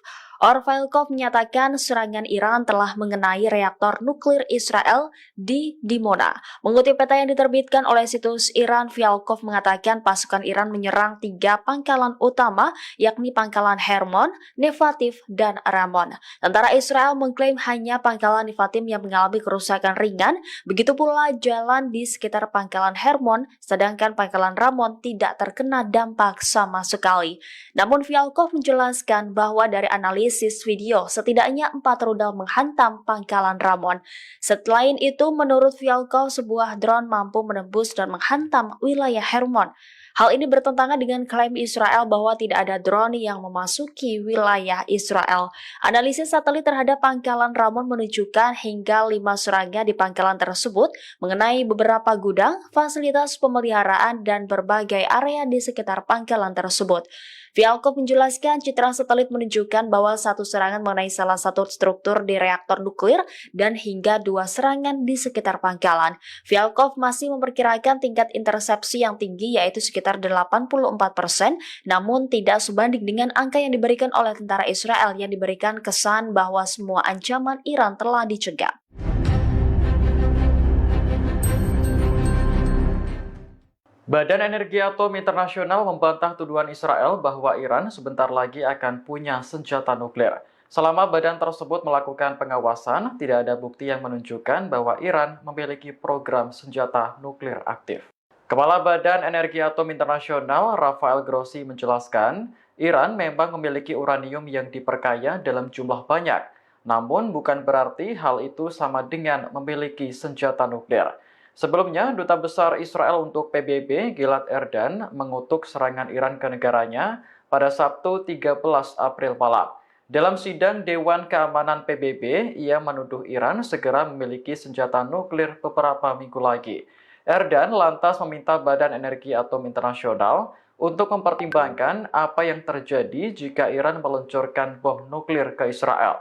Orvelkov menyatakan serangan Iran telah mengenai reaktor nuklir Israel di Dimona. Mengutip peta yang diterbitkan oleh situs Iran, Vyalkov mengatakan pasukan Iran menyerang 3 pangkalan utama, yakni pangkalan Hermon, Nevativ, dan Ramon. Tentara Israel mengklaim hanya pangkalan Nevatim yang mengalami kerusakan ringan, begitu pula jalan di sekitar pangkalan Hermon, sedangkan pangkalan Ramon tidak terkena dampak sama sekali. Namun Vyalkov menjelaskan bahwa dari analisis video, setidaknya 4 rudal menghantam pangkalan Ramon. Selain itu, menurut Vyalkov, sebuah drone mampu menembus dan menghantam wilayah Hermon. Hal ini bertentangan dengan klaim Israel bahwa tidak ada drone yang memasuki wilayah Israel. Analisis satelit terhadap pangkalan Ramon menunjukkan hingga 5 serangan di pangkalan tersebut mengenai beberapa gudang, fasilitas pemeliharaan, dan berbagai area di sekitar pangkalan tersebut. Vyalkov menjelaskan citra satelit menunjukkan bahwa 1 serangan mengenai salah satu struktur di reaktor nuklir dan hingga 2 serangan di sekitar pangkalan. Vyalkov masih memperkirakan tingkat intersepsi yang tinggi yaitu sekitar 84%, namun tidak sebanding dengan angka yang diberikan oleh tentara Israel yang diberikan kesan bahwa semua ancaman Iran telah dicegah.
Badan Energi Atom Internasional membantah tuduhan Israel bahwa Iran sebentar lagi akan punya senjata nuklir. Selama badan tersebut melakukan pengawasan, tidak ada bukti yang menunjukkan bahwa Iran memiliki program senjata nuklir aktif. Kepala Badan Energi Atom Internasional, Rafael Grossi, menjelaskan, Iran memang memiliki uranium yang diperkaya dalam jumlah banyak. Namun bukan berarti hal itu sama dengan memiliki senjata nuklir. Sebelumnya, Duta Besar Israel untuk PBB, Gilad Erdan, mengutuk serangan Iran ke negaranya pada Sabtu 13 April malam. Dalam sidang Dewan Keamanan PBB, ia menuduh Iran segera memiliki senjata nuklir beberapa minggu lagi. Erdan lantas meminta Badan Energi Atom Internasional untuk mempertimbangkan apa yang terjadi jika Iran meluncurkan bom nuklir ke Israel.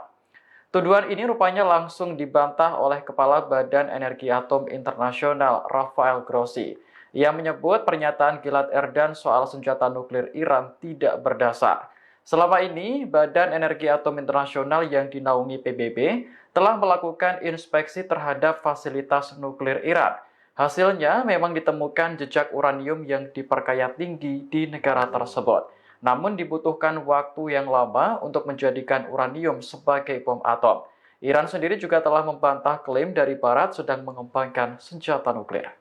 Tuduhan ini rupanya langsung dibantah oleh Kepala Badan Energi Atom Internasional, Rafael Grossi. Ia menyebut pernyataan Gilad Erdan soal senjata nuklir Iran tidak berdasar. Selama ini, Badan Energi Atom Internasional yang dinaungi PBB telah melakukan inspeksi terhadap fasilitas nuklir Iran. Hasilnya memang ditemukan jejak uranium yang diperkaya tinggi di negara tersebut. Namun dibutuhkan waktu yang lama untuk menjadikan uranium sebagai bom atom. Iran sendiri juga telah membantah klaim dari Barat sedang mengembangkan senjata nuklir.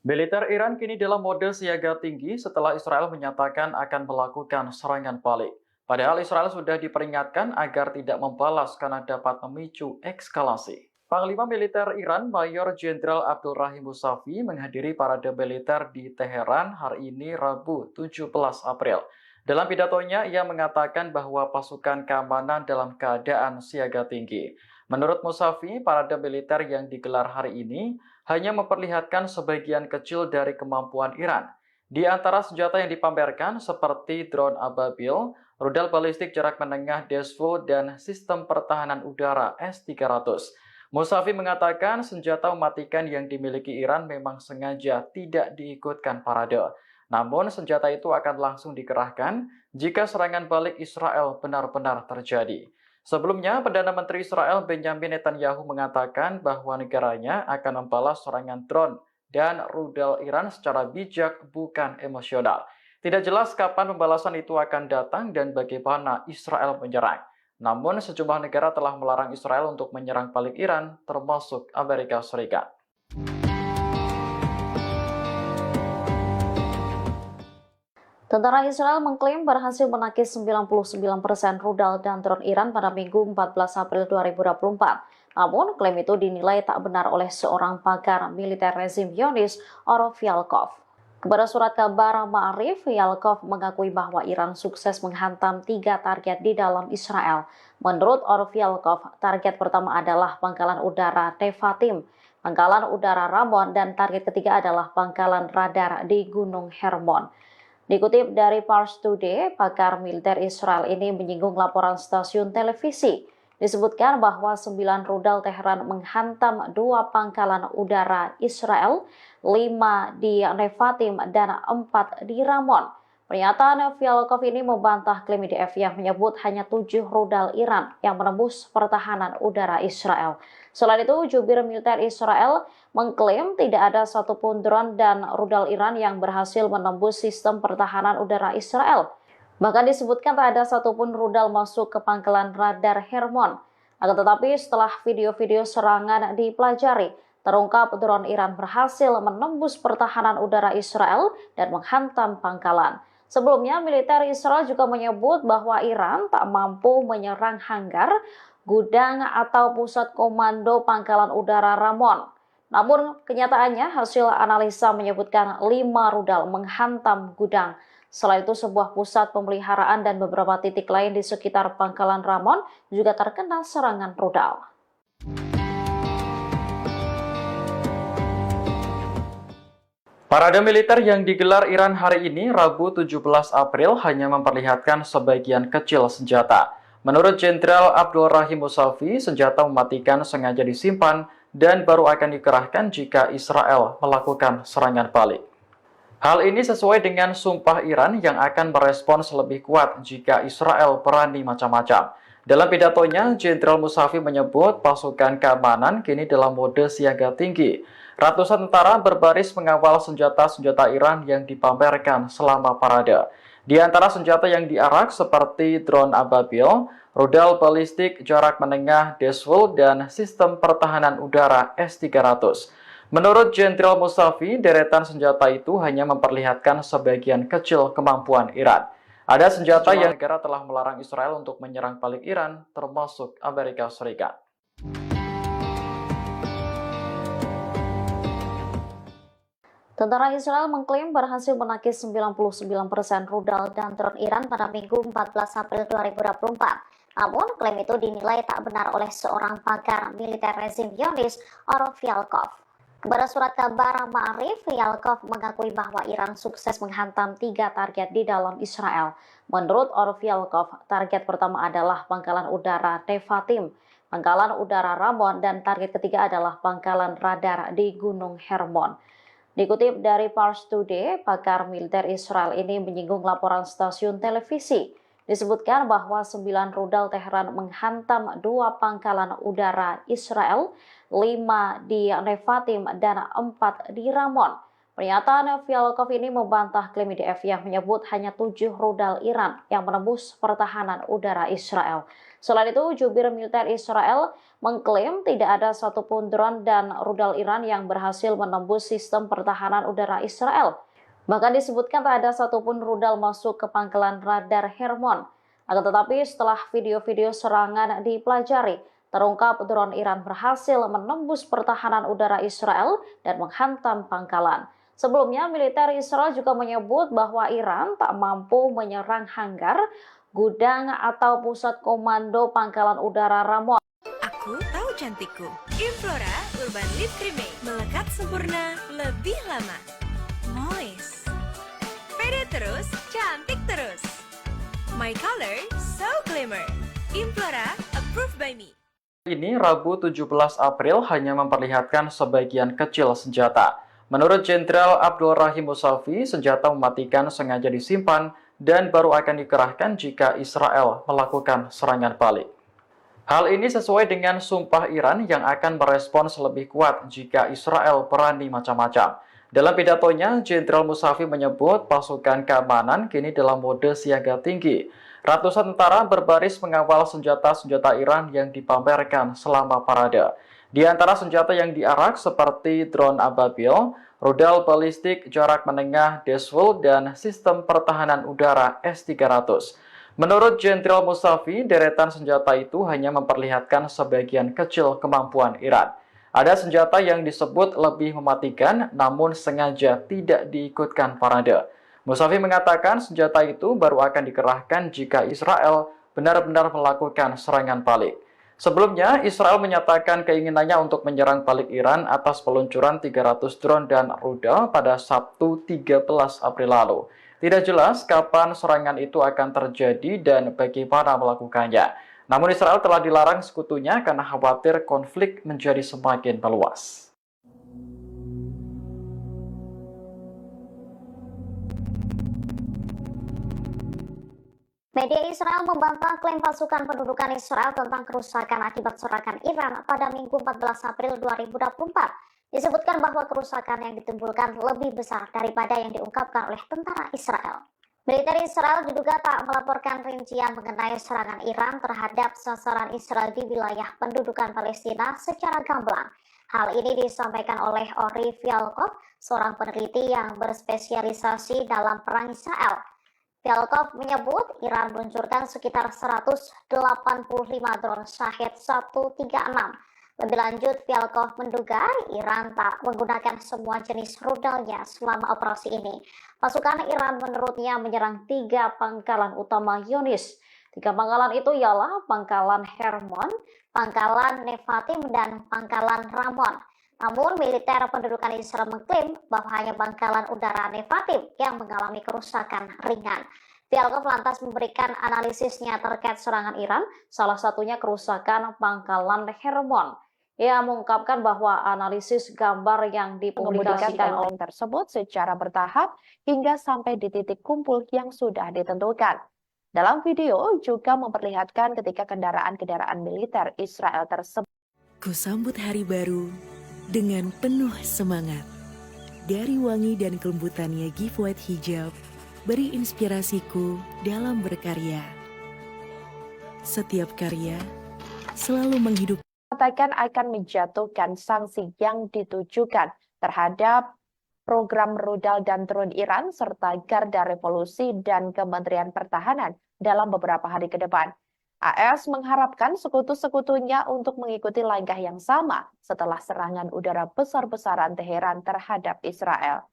Militer Iran kini dalam mode siaga tinggi setelah Israel menyatakan akan melakukan serangan balik. Padahal Israel sudah diperingatkan agar tidak membalas karena dapat memicu eskalasi. Panglima Militer Iran, Mayor Jenderal Abdul Rahim Musavi, menghadiri parade militer di Teheran hari ini Rabu 17 April. Dalam pidatonya, ia mengatakan bahwa pasukan keamanan dalam keadaan siaga tinggi. Menurut Musavi, parade militer yang digelar hari ini hanya memperlihatkan sebagian kecil dari kemampuan Iran. Di antara senjata yang dipamerkan seperti drone Ababil, rudal balistik jarak menengah DESVO, dan sistem pertahanan udara S-300. Musavi mengatakan senjata mematikan yang dimiliki Iran memang sengaja tidak diikutkan parade. Namun senjata itu akan langsung dikerahkan jika serangan balik Israel benar-benar terjadi. Sebelumnya, Perdana Menteri Israel Benjamin Netanyahu mengatakan bahwa negaranya akan membalas serangan drone dan rudal Iran secara bijak, bukan emosional. Tidak jelas kapan pembalasan itu akan datang dan bagaimana Israel menyerang. Namun, sejumlah negara telah melarang Israel untuk menyerang balik Iran, termasuk Amerika Serikat.
Tentara Israel mengklaim berhasil menakis 99% rudal dan drone Iran pada Minggu 14 April 2024. Namun, klaim itu dinilai tak benar oleh seorang pakar militer rezim Zionis, Vyalkov. Kepada surat kabar Ma'arif, Vyalkov mengakui bahwa Iran sukses menghantam 3 target di dalam Israel. Menurut Vyalkov, target pertama adalah pangkalan udara Nevatim, pangkalan udara Ramon, dan target ketiga adalah pangkalan radar di Gunung Hermon. Dikutip dari Pars Today, pakar militer Israel ini menyinggung laporan stasiun televisi Disebutkan bahwa 9 rudal Teheran menghantam 2 pangkalan udara Israel, 5 di Nevatim dan 4 di Ramon. Pernyataan Vyalkov ini membantah klaim IDF yang menyebut hanya 7 rudal Iran yang menembus pertahanan udara Israel. Selain itu, jubir militer Israel mengklaim tidak ada satupun drone dan rudal Iran yang berhasil menembus sistem pertahanan udara Israel. Bahkan disebutkan tak ada satupun rudal masuk ke pangkalan radar Hermon. Akan tetapi setelah video-video serangan dipelajari, terungkap drone Iran berhasil menembus pertahanan udara Israel dan menghantam pangkalan. Sebelumnya, militer Israel juga menyebut bahwa Iran tak mampu menyerang hanggar, gudang atau pusat komando pangkalan udara Ramon. Namun kenyataannya hasil analisa menyebutkan 5 rudal menghantam gudang. Selain itu, sebuah pusat pemeliharaan dan beberapa titik lain di sekitar pangkalan Ramon juga terkena serangan rudal.
Parade militer yang digelar Iran hari ini, Rabu 17 April, hanya memperlihatkan sebagian kecil senjata. Menurut Jenderal Abdul Rahim Musavi, senjata mematikan sengaja disimpan dan baru akan dikerahkan jika Israel melakukan serangan balik. Hal ini sesuai dengan sumpah Iran yang akan merespons lebih kuat jika Israel berani macam-macam. Dalam pidatonya, Jenderal Musavi menyebut pasukan keamanan kini dalam mode siaga tinggi. Ratusan tentara berbaris mengawal senjata-senjata Iran yang dipamerkan selama parade. Di antara senjata yang diarak seperti drone Ababil, rudal balistik jarak menengah Deswol, dan sistem pertahanan udara S-300. Menurut Jenderal Musavi, deretan senjata itu hanya memperlihatkan sebagian kecil kemampuan Iran. Ada senjata yang negara telah melarang Israel untuk menyerang balik Iran, termasuk Amerika Serikat.
Tentara Israel mengklaim berhasil menakis 99% rudal dan drone Iran pada Minggu 14 April 2024. Namun, klaim itu dinilai tak benar oleh seorang pakar militer rezim Zionis, Vyalkov. Kepada surat kabar Ma'arif, Vyalkov mengakui bahwa Iran sukses menghantam 3 target di dalam Israel. Menurut Vyalkov, target pertama adalah pangkalan udara Nevatim, pangkalan udara Ramon, dan target ketiga adalah pangkalan radar di Gunung Hermon. Dikutip dari Pars Today, pakar militer Israel ini menyinggung laporan stasiun televisi. Disebutkan bahwa 9 rudal Teheran menghantam 2 pangkalan udara Israel, 5 di Nevatim dan 4 di Ramon. Pernyataan Vyalkov ini membantah klaim IDF yang menyebut hanya 7 rudal Iran yang menembus pertahanan udara Israel. Selain itu, jubir militer Israel mengklaim tidak ada satupun drone dan rudal Iran yang berhasil menembus sistem pertahanan udara Israel. Bahkan disebutkan tak ada satupun rudal masuk ke pangkalan radar Hermon. Akan tetapi setelah video-video serangan dipelajari, terungkap drone Iran berhasil menembus pertahanan udara Israel dan menghantam pangkalan. Sebelumnya, militer Israel juga menyebut bahwa Iran tak mampu menyerang hanggar, gudang atau pusat komando pangkalan udara Ramon.
Aku tahu cantikku. Implora Urban Lip Cream melekat sempurna lebih lama. Moist. Pede terus, cantik terus. My color so glimmer. Implora approved by me.
Ini Rabu 17 April hanya memperlihatkan sebagian kecil senjata. Menurut Jenderal Abdul Rahim Musavi, senjata mematikan sengaja disimpan dan baru akan dikerahkan jika Israel melakukan serangan balik. Hal ini sesuai dengan sumpah Iran yang akan merespons lebih kuat jika Israel berani macam-macam. Dalam pidatonya, Jenderal Musavi menyebut pasukan keamanan kini dalam mode siaga tinggi. Ratusan tentara berbaris mengawal senjata-senjata Iran yang dipamerkan selama parade. Di antara senjata yang diarak seperti drone Ababil, rudal balistik jarak menengah Deswol, dan sistem pertahanan udara S-300. Menurut Jenderal Musavi, deretan senjata itu hanya memperlihatkan sebagian kecil kemampuan Iran. Ada senjata yang disebut lebih mematikan, namun sengaja tidak diikutkan parade. Musavi mengatakan senjata itu baru akan dikerahkan jika Israel benar-benar melakukan serangan balik. Sebelumnya, Israel menyatakan keinginannya untuk menyerang balik Iran atas peluncuran 300 drone dan rudal pada Sabtu 13 April lalu. Tidak jelas kapan serangan itu akan terjadi dan bagaimana melakukannya. Namun Israel telah dilarang sekutunya karena khawatir konflik menjadi semakin meluas.
Media Israel membantah klaim pasukan pendudukan Israel tentang kerusakan akibat serangan Iran pada Minggu 14 April 2024. Disebutkan bahwa kerusakan yang ditimbulkan lebih besar daripada yang diungkapkan oleh tentara Israel. Militer Israel diduga tak melaporkan rincian mengenai serangan Iran terhadap sasaran Israel di wilayah pendudukan Palestina secara gamblang. Hal ini disampaikan oleh Ori Fialkov, seorang peneliti yang berspesialisasi dalam perang Israel. Fialkov menyebut Iran meluncurkan sekitar 185 drone Shahed 136. Lebih lanjut, Fialkov menduga Iran tak menggunakan semua jenis rudalnya selama operasi ini. Pasukan Iran menurutnya menyerang 3 pangkalan utama Zionis. 3 pangkalan itu ialah Pangkalan Hermon, Pangkalan Nevatim, dan Pangkalan Ramon. Namun, militer pendudukan Israel mengklaim bahwa hanya pangkalan udara Nevatim yang mengalami kerusakan ringan. Fialkov lantas memberikan analisisnya terkait serangan Iran, salah satunya kerusakan Pangkalan Hermon. Ia mengungkapkan bahwa analisis gambar yang dipublikasikan oleh
tersebut secara bertahap hingga sampai di titik kumpul yang sudah ditentukan. Dalam video juga memperlihatkan ketika kendaraan-kendaraan militer Israel tersebut.
Kusambut hari baru dengan penuh semangat. Dari wangi dan kelembutannya gift white hijab, beri inspirasiku dalam berkarya. Setiap karya selalu menghidupkan.
Mengatakan akan menjatuhkan sanksi yang ditujukan terhadap program rudal dan drone Iran serta Garda Revolusi dan Kementerian Pertahanan dalam beberapa hari ke depan. AS mengharapkan sekutu-sekutunya untuk mengikuti langkah yang sama setelah serangan udara besar-besaran Teheran terhadap Israel.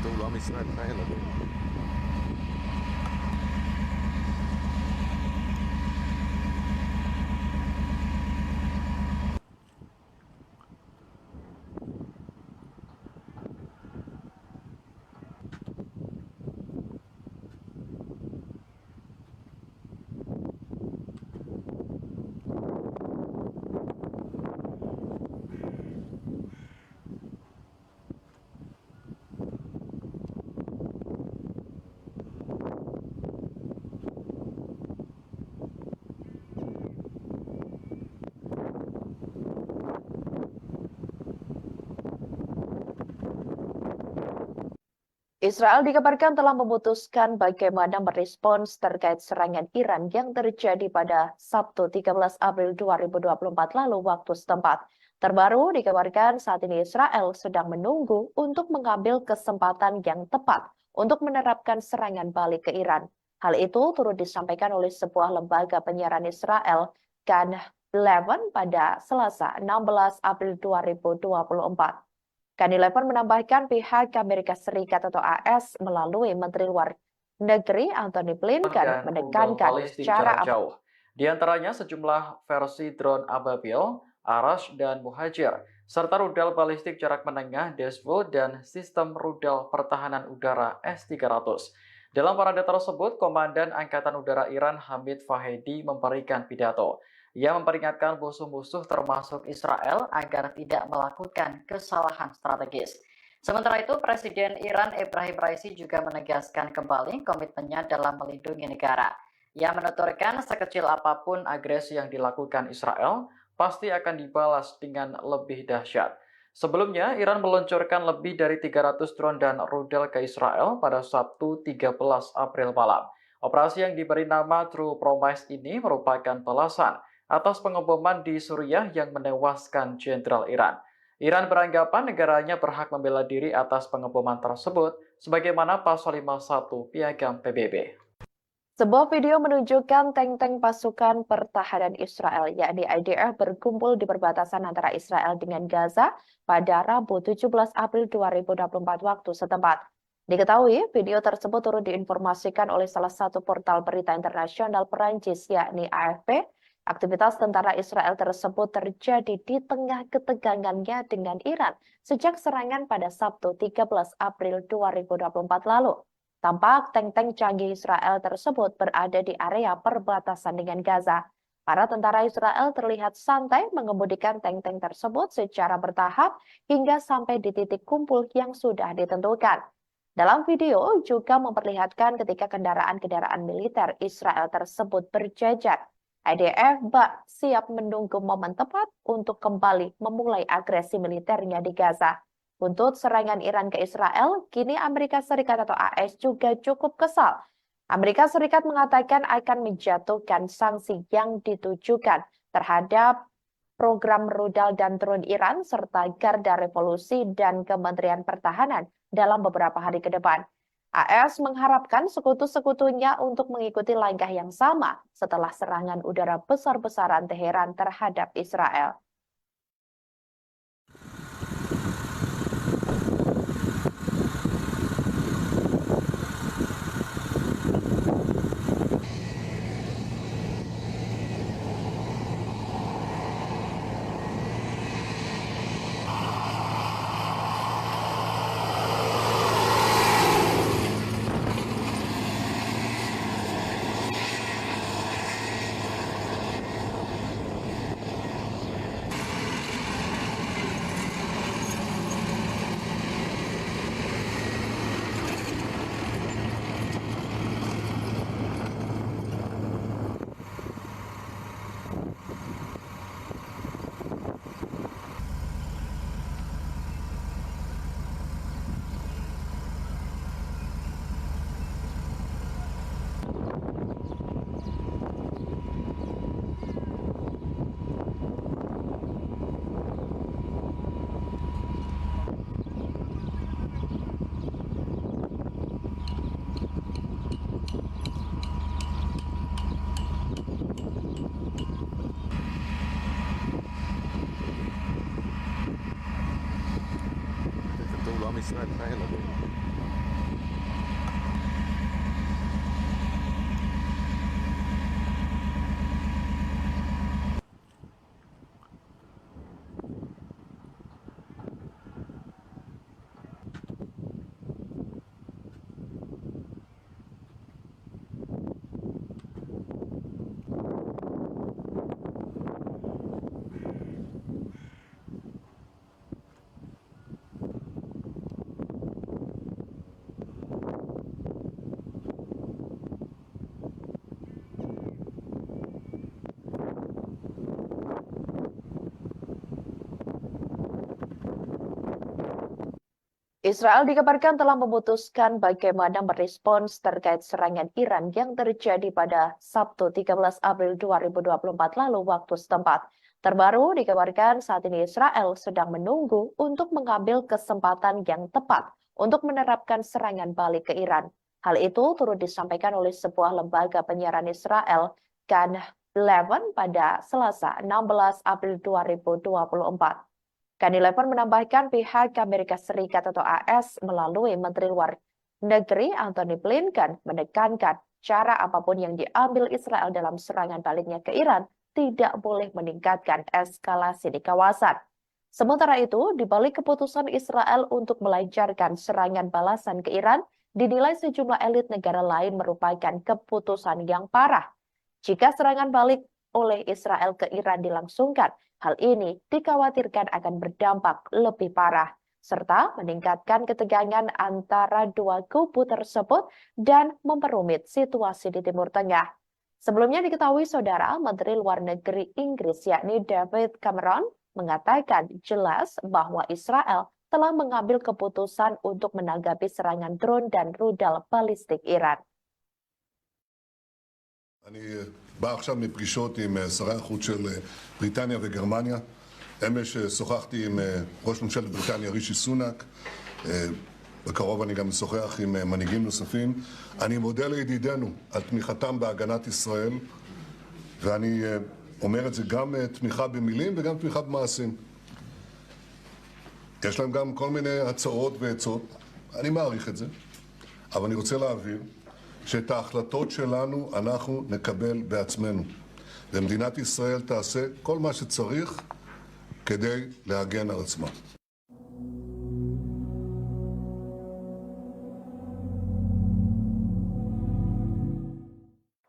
כתוב לעם ישראל חי אלוהים.
Israel dikabarkan telah memutuskan bagaimana merespons terkait serangan Iran yang terjadi pada Sabtu 13 April 2024 lalu waktu setempat. Terbaru dikabarkan saat ini Israel sedang menunggu untuk mengambil kesempatan yang tepat untuk menerapkan serangan balik ke Iran. Hal itu turut disampaikan oleh sebuah lembaga penyiaran Israel, Kan 11 pada Selasa 16 April 2024. Kan 11 menambahkan pihak Amerika Serikat atau AS melalui Menteri Luar Negeri Antony Blinken menekankan
secara jauh. Di antaranya sejumlah versi drone Ababil, Arash, dan Muhajir, serta rudal balistik jarak menengah Desvo dan sistem rudal pertahanan udara S-300. Dalam parade tersebut, Komandan Angkatan Udara Iran Hamid Fahedi memberikan pidato. Ia memperingatkan musuh-musuh termasuk Israel agar tidak melakukan kesalahan strategis. Sementara itu, Presiden Iran Ebrahim Raisi juga menegaskan kembali komitmennya dalam melindungi negara. Ia menuturkan sekecil apapun agresi yang dilakukan Israel, pasti akan dibalas dengan lebih dahsyat. Sebelumnya, Iran meluncurkan lebih dari 300 drone dan rudal ke Israel pada Sabtu 13 April malam. Operasi yang diberi nama True Promise ini merupakan balasan atas pengeboman di Suriah yang menewaskan jenderal Iran. Iran beranggapan negaranya berhak membela diri atas pengeboman tersebut sebagaimana pasal 51 Piagam PBB.
Sebuah video menunjukkan tank-tank pasukan pertahanan Israel, yakni IDF, berkumpul di perbatasan antara Israel dengan Gaza pada Rabu 17 April 2024 waktu setempat. Diketahui, video tersebut turut diinformasikan oleh salah satu portal berita internasional Perancis, yakni AFP. Aktivitas tentara Israel tersebut terjadi di tengah ketegangannya dengan Iran sejak serangan pada Sabtu 13 April 2024 lalu. Tampak tank-tank canggih Israel tersebut berada di area perbatasan dengan Gaza. Para tentara Israel terlihat santai mengemudikan tank-tank tersebut secara bertahap hingga sampai di titik kumpul yang sudah ditentukan. Dalam video juga memperlihatkan ketika kendaraan-kendaraan militer Israel tersebut berjajar. IDF bak siap menunggu momen tepat untuk kembali memulai agresi militernya di Gaza. Untuk serangan Iran ke Israel, kini Amerika Serikat atau AS juga cukup kesal. Amerika Serikat mengatakan akan menjatuhkan sanksi yang ditujukan terhadap program rudal dan drone Iran serta Garda Revolusi dan Kementerian Pertahanan dalam beberapa hari ke depan. AS mengharapkan sekutu-sekutunya untuk mengikuti langkah yang sama setelah serangan udara besar-besaran Teheran terhadap Israel.
כתוב לו עם ישראל חי אלוהים.
Israel dikabarkan telah memutuskan bagaimana merespons terkait serangan Iran yang terjadi pada Sabtu 13 April 2024 lalu waktu setempat. Terbaru dikabarkan saat ini Israel sedang menunggu untuk mengambil kesempatan yang tepat untuk menerapkan serangan balik ke Iran. Hal itu turut disampaikan oleh sebuah lembaga penyiaran Israel, Kan 11 pada Selasa 16 April 2024. Kan 11 menambahkan pihak Amerika Serikat atau AS melalui Menteri Luar Negeri Antony Blinken menekankan cara apapun yang diambil Israel dalam serangan baliknya ke Iran tidak boleh meningkatkan eskalasi di kawasan. Sementara itu, di balik keputusan Israel untuk melancarkan serangan balasan ke Iran, dinilai sejumlah elit negara lain merupakan keputusan yang parah. Jika serangan balik oleh Israel ke Iran dilangsungkan, hal ini dikhawatirkan akan berdampak lebih parah, serta meningkatkan ketegangan antara dua kubu tersebut dan memperumit situasi di Timur Tengah. Sebelumnya diketahui saudara, Menteri Luar Negeri Inggris yakni David Cameron mengatakan jelas bahwa Israel telah mengambil keputusan untuk menanggapi serangan drone dan rudal balistik Iran.
אני בא עכשיו מפגישות עם שרי החוץ של בריטניה וגרמניה. אמש שוחחתי עם ראש ממשלת בריטניה רישי סונאק. בקרוב אני גם משוחח עם מנהיגים נוספים. אני מודה לידידינו על תמיכתם בהגנת ישראל, ואני אומר את זה גם תמיכה במילים וגם תמיכה במעשים. יש להם גם כל מיני הצעות ועצות, אני מעריך את זה, אבל אני רוצה להבהיר שאת ההחלטות שלנו אנחנו נקבל בעצמנו. ומדינת ישראל תעשה כל מה שצריך כדי להגן על עצמה.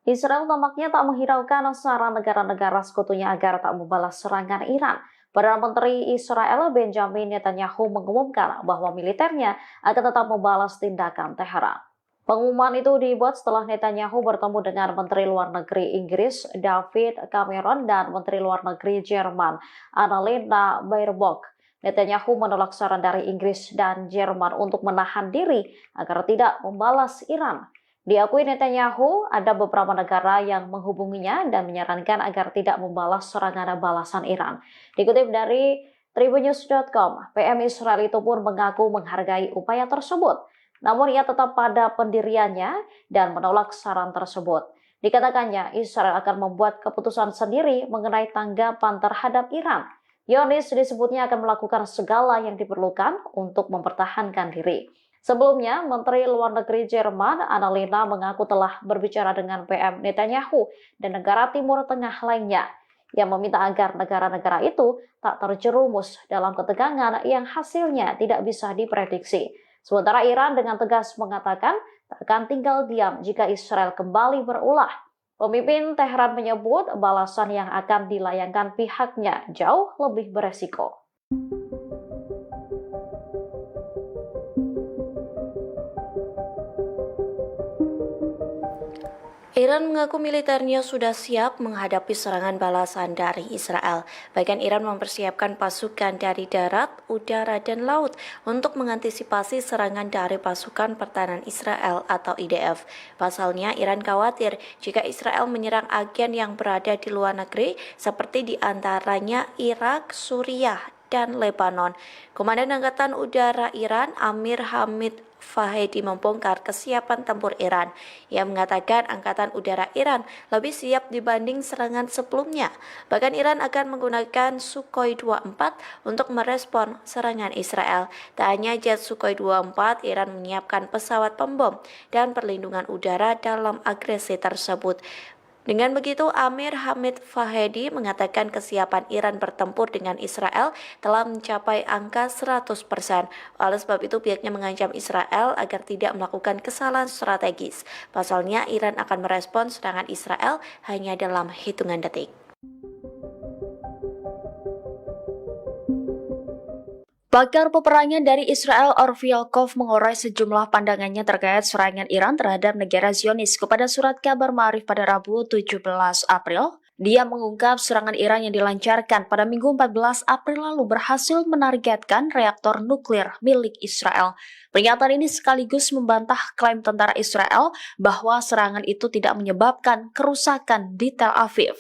Israel tampaknya tak menghiraukan saran negara-negara sekutunya agar tak membalas serangan Iran. Perdana Menteri Israel Benjamin Netanyahu mengumumkan bahwa militernya akan tetap membalas tindakan Teheran. Pengumuman itu dibuat setelah Netanyahu bertemu dengan Menteri Luar Negeri Inggris David Cameron dan Menteri Luar Negeri Jerman Annalena Baerbock. Netanyahu menolak saran dari Inggris dan Jerman untuk menahan diri agar tidak membalas Iran. Diakui Netanyahu, ada beberapa negara yang menghubunginya dan menyarankan agar tidak membalas serangan balasan Iran. Dikutip dari tribunnews.com, PM Israel itu pun mengaku menghargai upaya tersebut. Namun ia tetap pada pendiriannya dan menolak saran tersebut. Dikatakannya, Israel akan membuat keputusan sendiri mengenai tanggapan terhadap Iran. Zionis disebutnya akan melakukan segala yang diperlukan untuk mempertahankan diri. Sebelumnya, Menteri Luar Negeri Jerman Annalena mengaku telah berbicara dengan PM Netanyahu dan negara Timur Tengah lainnya yang meminta agar negara-negara itu tak terjerumus dalam ketegangan yang hasilnya tidak bisa diprediksi. Sementara Iran dengan tegas mengatakan tak akan tinggal diam jika Israel kembali berulah. Pemimpin Teheran menyebut balasan yang akan dilayangkan pihaknya jauh lebih beresiko.
Iran mengaku militernya sudah siap menghadapi serangan balasan dari Israel. Bahkan Iran mempersiapkan pasukan dari darat, udara, dan laut untuk mengantisipasi serangan dari pasukan pertahanan Israel atau IDF. Pasalnya, Iran khawatir jika Israel menyerang agen yang berada di luar negeri seperti diantaranya Irak, Suriah, dan Lebanon. Komandan Angkatan Udara Iran, Amir Hamid Fahedi membongkar kesiapan tempur Iran. Ia mengatakan Angkatan Udara Iran lebih siap dibanding serangan sebelumnya. Bahkan Iran akan menggunakan Sukhoi 24 untuk merespon serangan Israel. Tak hanya jet Sukhoi 24, Iran menyiapkan pesawat pembom dan perlindungan udara dalam agresi tersebut. Dengan begitu, Amir Hamid Fahedi mengatakan kesiapan Iran bertempur dengan Israel telah mencapai angka 100%. Oleh sebab itu, pihaknya mengancam Israel agar tidak melakukan kesalahan strategis. Pasalnya, Iran akan merespons serangan Israel hanya dalam hitungan detik.
Pakar peperangan dari Israel Orville Kov mengurai sejumlah pandangannya terkait serangan Iran terhadap negara Zionis kepada surat kabar Ma'arif pada Rabu 17 April. Dia mengungkap serangan Iran yang dilancarkan pada Minggu 14 April lalu berhasil menargetkan reaktor nuklir milik Israel. Pernyataan ini sekaligus membantah klaim tentara Israel bahwa serangan itu tidak menyebabkan kerusakan di Tel Aviv.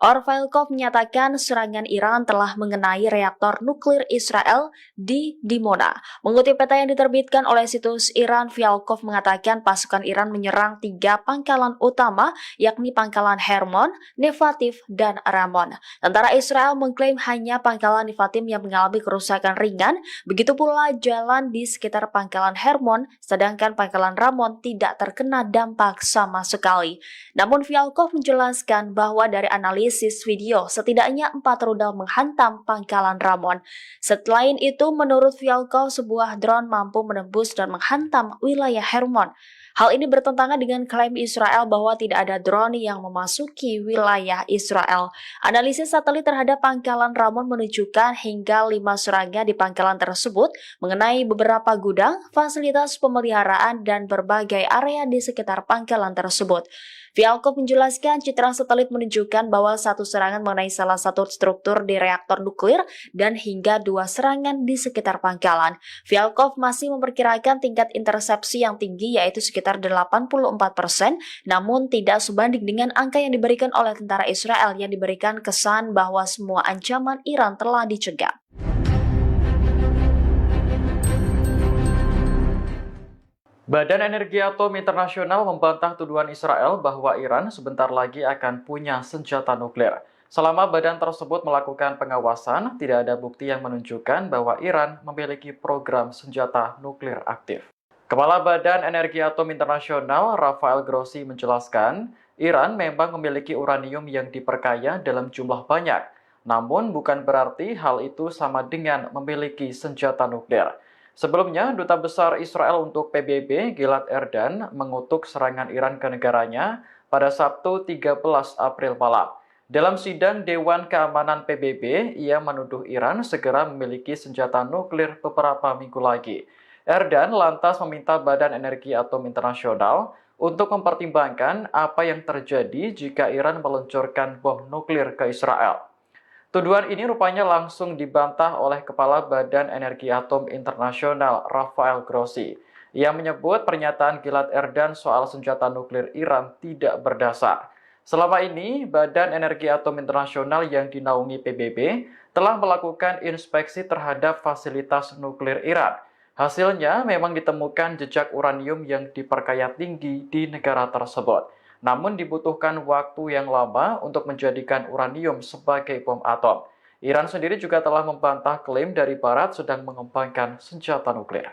Orville Kov menyatakan serangan Iran telah mengenai reaktor nuklir Israel di Dimona. Mengutip peta yang diterbitkan oleh situs Iran, Vyalkov mengatakan pasukan Iran menyerang 3 pangkalan utama, yakni pangkalan Hermon, Nevativ, dan Ramon. Tentara Israel mengklaim hanya pangkalan Nevativ yang mengalami kerusakan ringan, begitu pula jalan di sekitar pangkalan Hermon, sedangkan pangkalan Ramon tidak terkena dampak sama sekali. Namun Vyalkov menjelaskan bahwa dari analis menganalisis video, setidaknya 4 rudal menghantam pangkalan Ramon. Selain itu, menurut Vyalkov, sebuah drone mampu menembus dan menghantam wilayah Hermon. Hal ini bertentangan dengan klaim Israel bahwa tidak ada drone yang memasuki wilayah Israel. Analisis satelit terhadap pangkalan Ramon menunjukkan hingga 5 serangan di pangkalan tersebut mengenai beberapa gudang, fasilitas pemeliharaan, dan berbagai area di sekitar pangkalan tersebut. Vyalkov menjelaskan citra satelit menunjukkan bahwa 1 serangan mengenai salah satu struktur di reaktor nuklir dan hingga 2 serangan di sekitar pangkalan. Vyalkov masih memperkirakan tingkat intersepsi yang tinggi yaitu sekitar 84%, namun tidak sebanding dengan angka yang diberikan oleh tentara Israel yang diberikan kesan bahwa semua ancaman Iran telah dicegah.
Badan Energi Atom Internasional membantah tuduhan Israel bahwa Iran sebentar lagi akan punya senjata nuklir. Selama badan tersebut melakukan pengawasan, tidak ada bukti yang menunjukkan bahwa Iran memiliki program senjata nuklir aktif. Kepala Badan Energi Atom Internasional, Rafael Grossi, menjelaskan, Iran memang memiliki uranium yang diperkaya dalam jumlah banyak. Namun bukan berarti hal itu sama dengan memiliki senjata nuklir. Sebelumnya, Duta Besar Israel untuk PBB, Gilad Erdan, mengutuk serangan Iran ke negaranya pada Sabtu 13 April malam. Dalam sidang Dewan Keamanan PBB, ia menuduh Iran segera memiliki senjata nuklir beberapa minggu lagi. Erdan lantas meminta Badan Energi Atom Internasional untuk mempertimbangkan apa yang terjadi jika Iran meluncurkan bom nuklir ke Israel. Tuduhan ini rupanya langsung dibantah oleh Kepala Badan Energi Atom Internasional, Rafael Grossi. Ia menyebut pernyataan Gilad Erdan soal senjata nuklir Iran tidak berdasar. Selama ini, Badan Energi Atom Internasional yang dinaungi PBB telah melakukan inspeksi terhadap fasilitas nuklir Iran. Hasilnya memang ditemukan jejak uranium yang diperkaya tinggi di negara tersebut. Namun dibutuhkan waktu yang lama untuk menjadikan uranium sebagai bom atom. Iran sendiri juga telah membantah klaim dari Barat sedang mengembangkan senjata nuklir.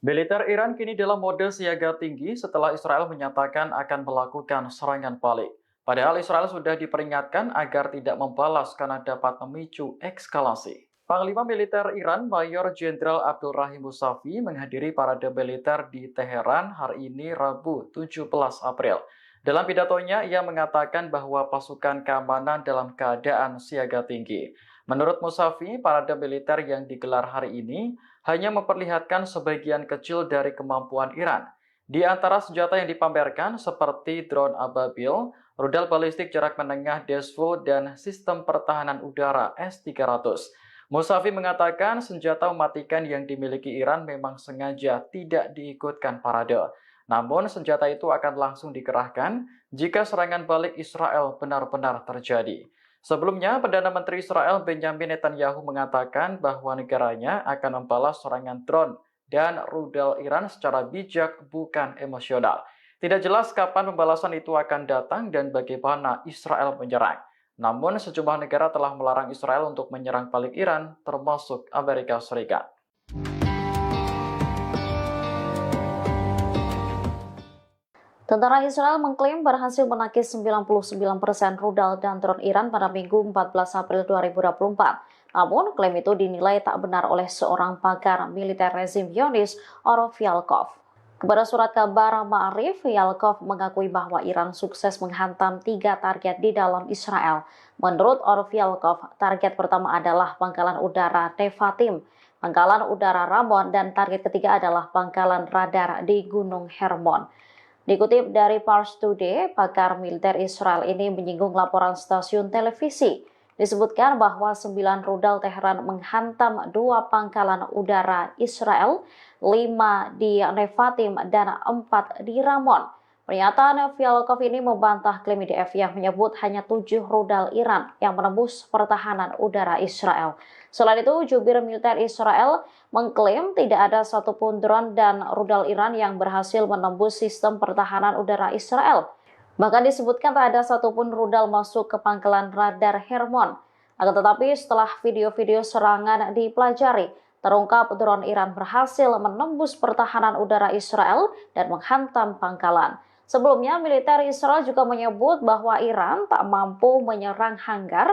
Militer Iran kini dalam mode siaga tinggi setelah Israel menyatakan akan melakukan serangan balik. Padahal Israel sudah diperingatkan agar tidak membalas karena dapat memicu eskalasi. Panglima Militer Iran Mayor Jenderal Abdul Rahim Musavi menghadiri parade militer di Teheran hari ini Rabu 17 April. Dalam pidatonya, ia mengatakan bahwa pasukan keamanan dalam keadaan siaga tinggi. Menurut Musavi, parade militer yang digelar hari ini hanya memperlihatkan sebagian kecil dari kemampuan Iran. Di antara senjata yang dipamerkan seperti drone Ababil, rudal balistik jarak menengah DESVO, dan sistem pertahanan udara S-300. Musavi mengatakan senjata mematikan yang dimiliki Iran memang sengaja tidak diikutkan parade. Namun senjata itu akan langsung dikerahkan jika serangan balik Israel benar-benar terjadi. Sebelumnya, Perdana Menteri Israel Benjamin Netanyahu mengatakan bahwa negaranya akan membalas serangan drone dan rudal Iran secara bijak, bukan emosional. Tidak jelas kapan pembalasan itu akan datang dan bagaimana Israel menyerang. Namun, sejumlah negara telah melarang Israel untuk menyerang balik Iran, termasuk Amerika Serikat.
Tentara Israel mengklaim berhasil menakis 99% rudal dan drone Iran pada Minggu 14 April 2024. Namun, klaim itu dinilai tak benar oleh seorang pakar militer rezim Zionis, Vyalkov. Kepada surat kabar Ma'arif, Vyalkov mengakui bahwa Iran sukses menghantam 3 target di dalam Israel. Menurut Vyalkov, target pertama adalah pangkalan udara Nevatim, pangkalan udara Ramon, dan target ketiga adalah pangkalan radar di Gunung Hermon. Dikutip dari Pars Today, pakar militer Israel ini menyinggung laporan stasiun televisi. Disebutkan bahwa 9 rudal Teheran menghantam 2 pangkalan udara Israel, 5 di Nevatim, dan 4 di Ramon. Pernyataan Vyalkov ini membantah klaim IDF yang menyebut hanya 7 rudal Iran yang menembus pertahanan udara Israel. Selain itu, jubir militer Israel mengklaim tidak ada satupun drone dan rudal Iran yang berhasil menembus sistem pertahanan udara Israel. Bahkan disebutkan tak ada satupun rudal masuk ke pangkalan radar Hermon. Akan tetapi setelah video-video serangan dipelajari, terungkap drone Iran berhasil menembus pertahanan udara Israel dan menghantam pangkalan. Sebelumnya, militer Israel juga menyebut bahwa Iran tak mampu menyerang hanggar,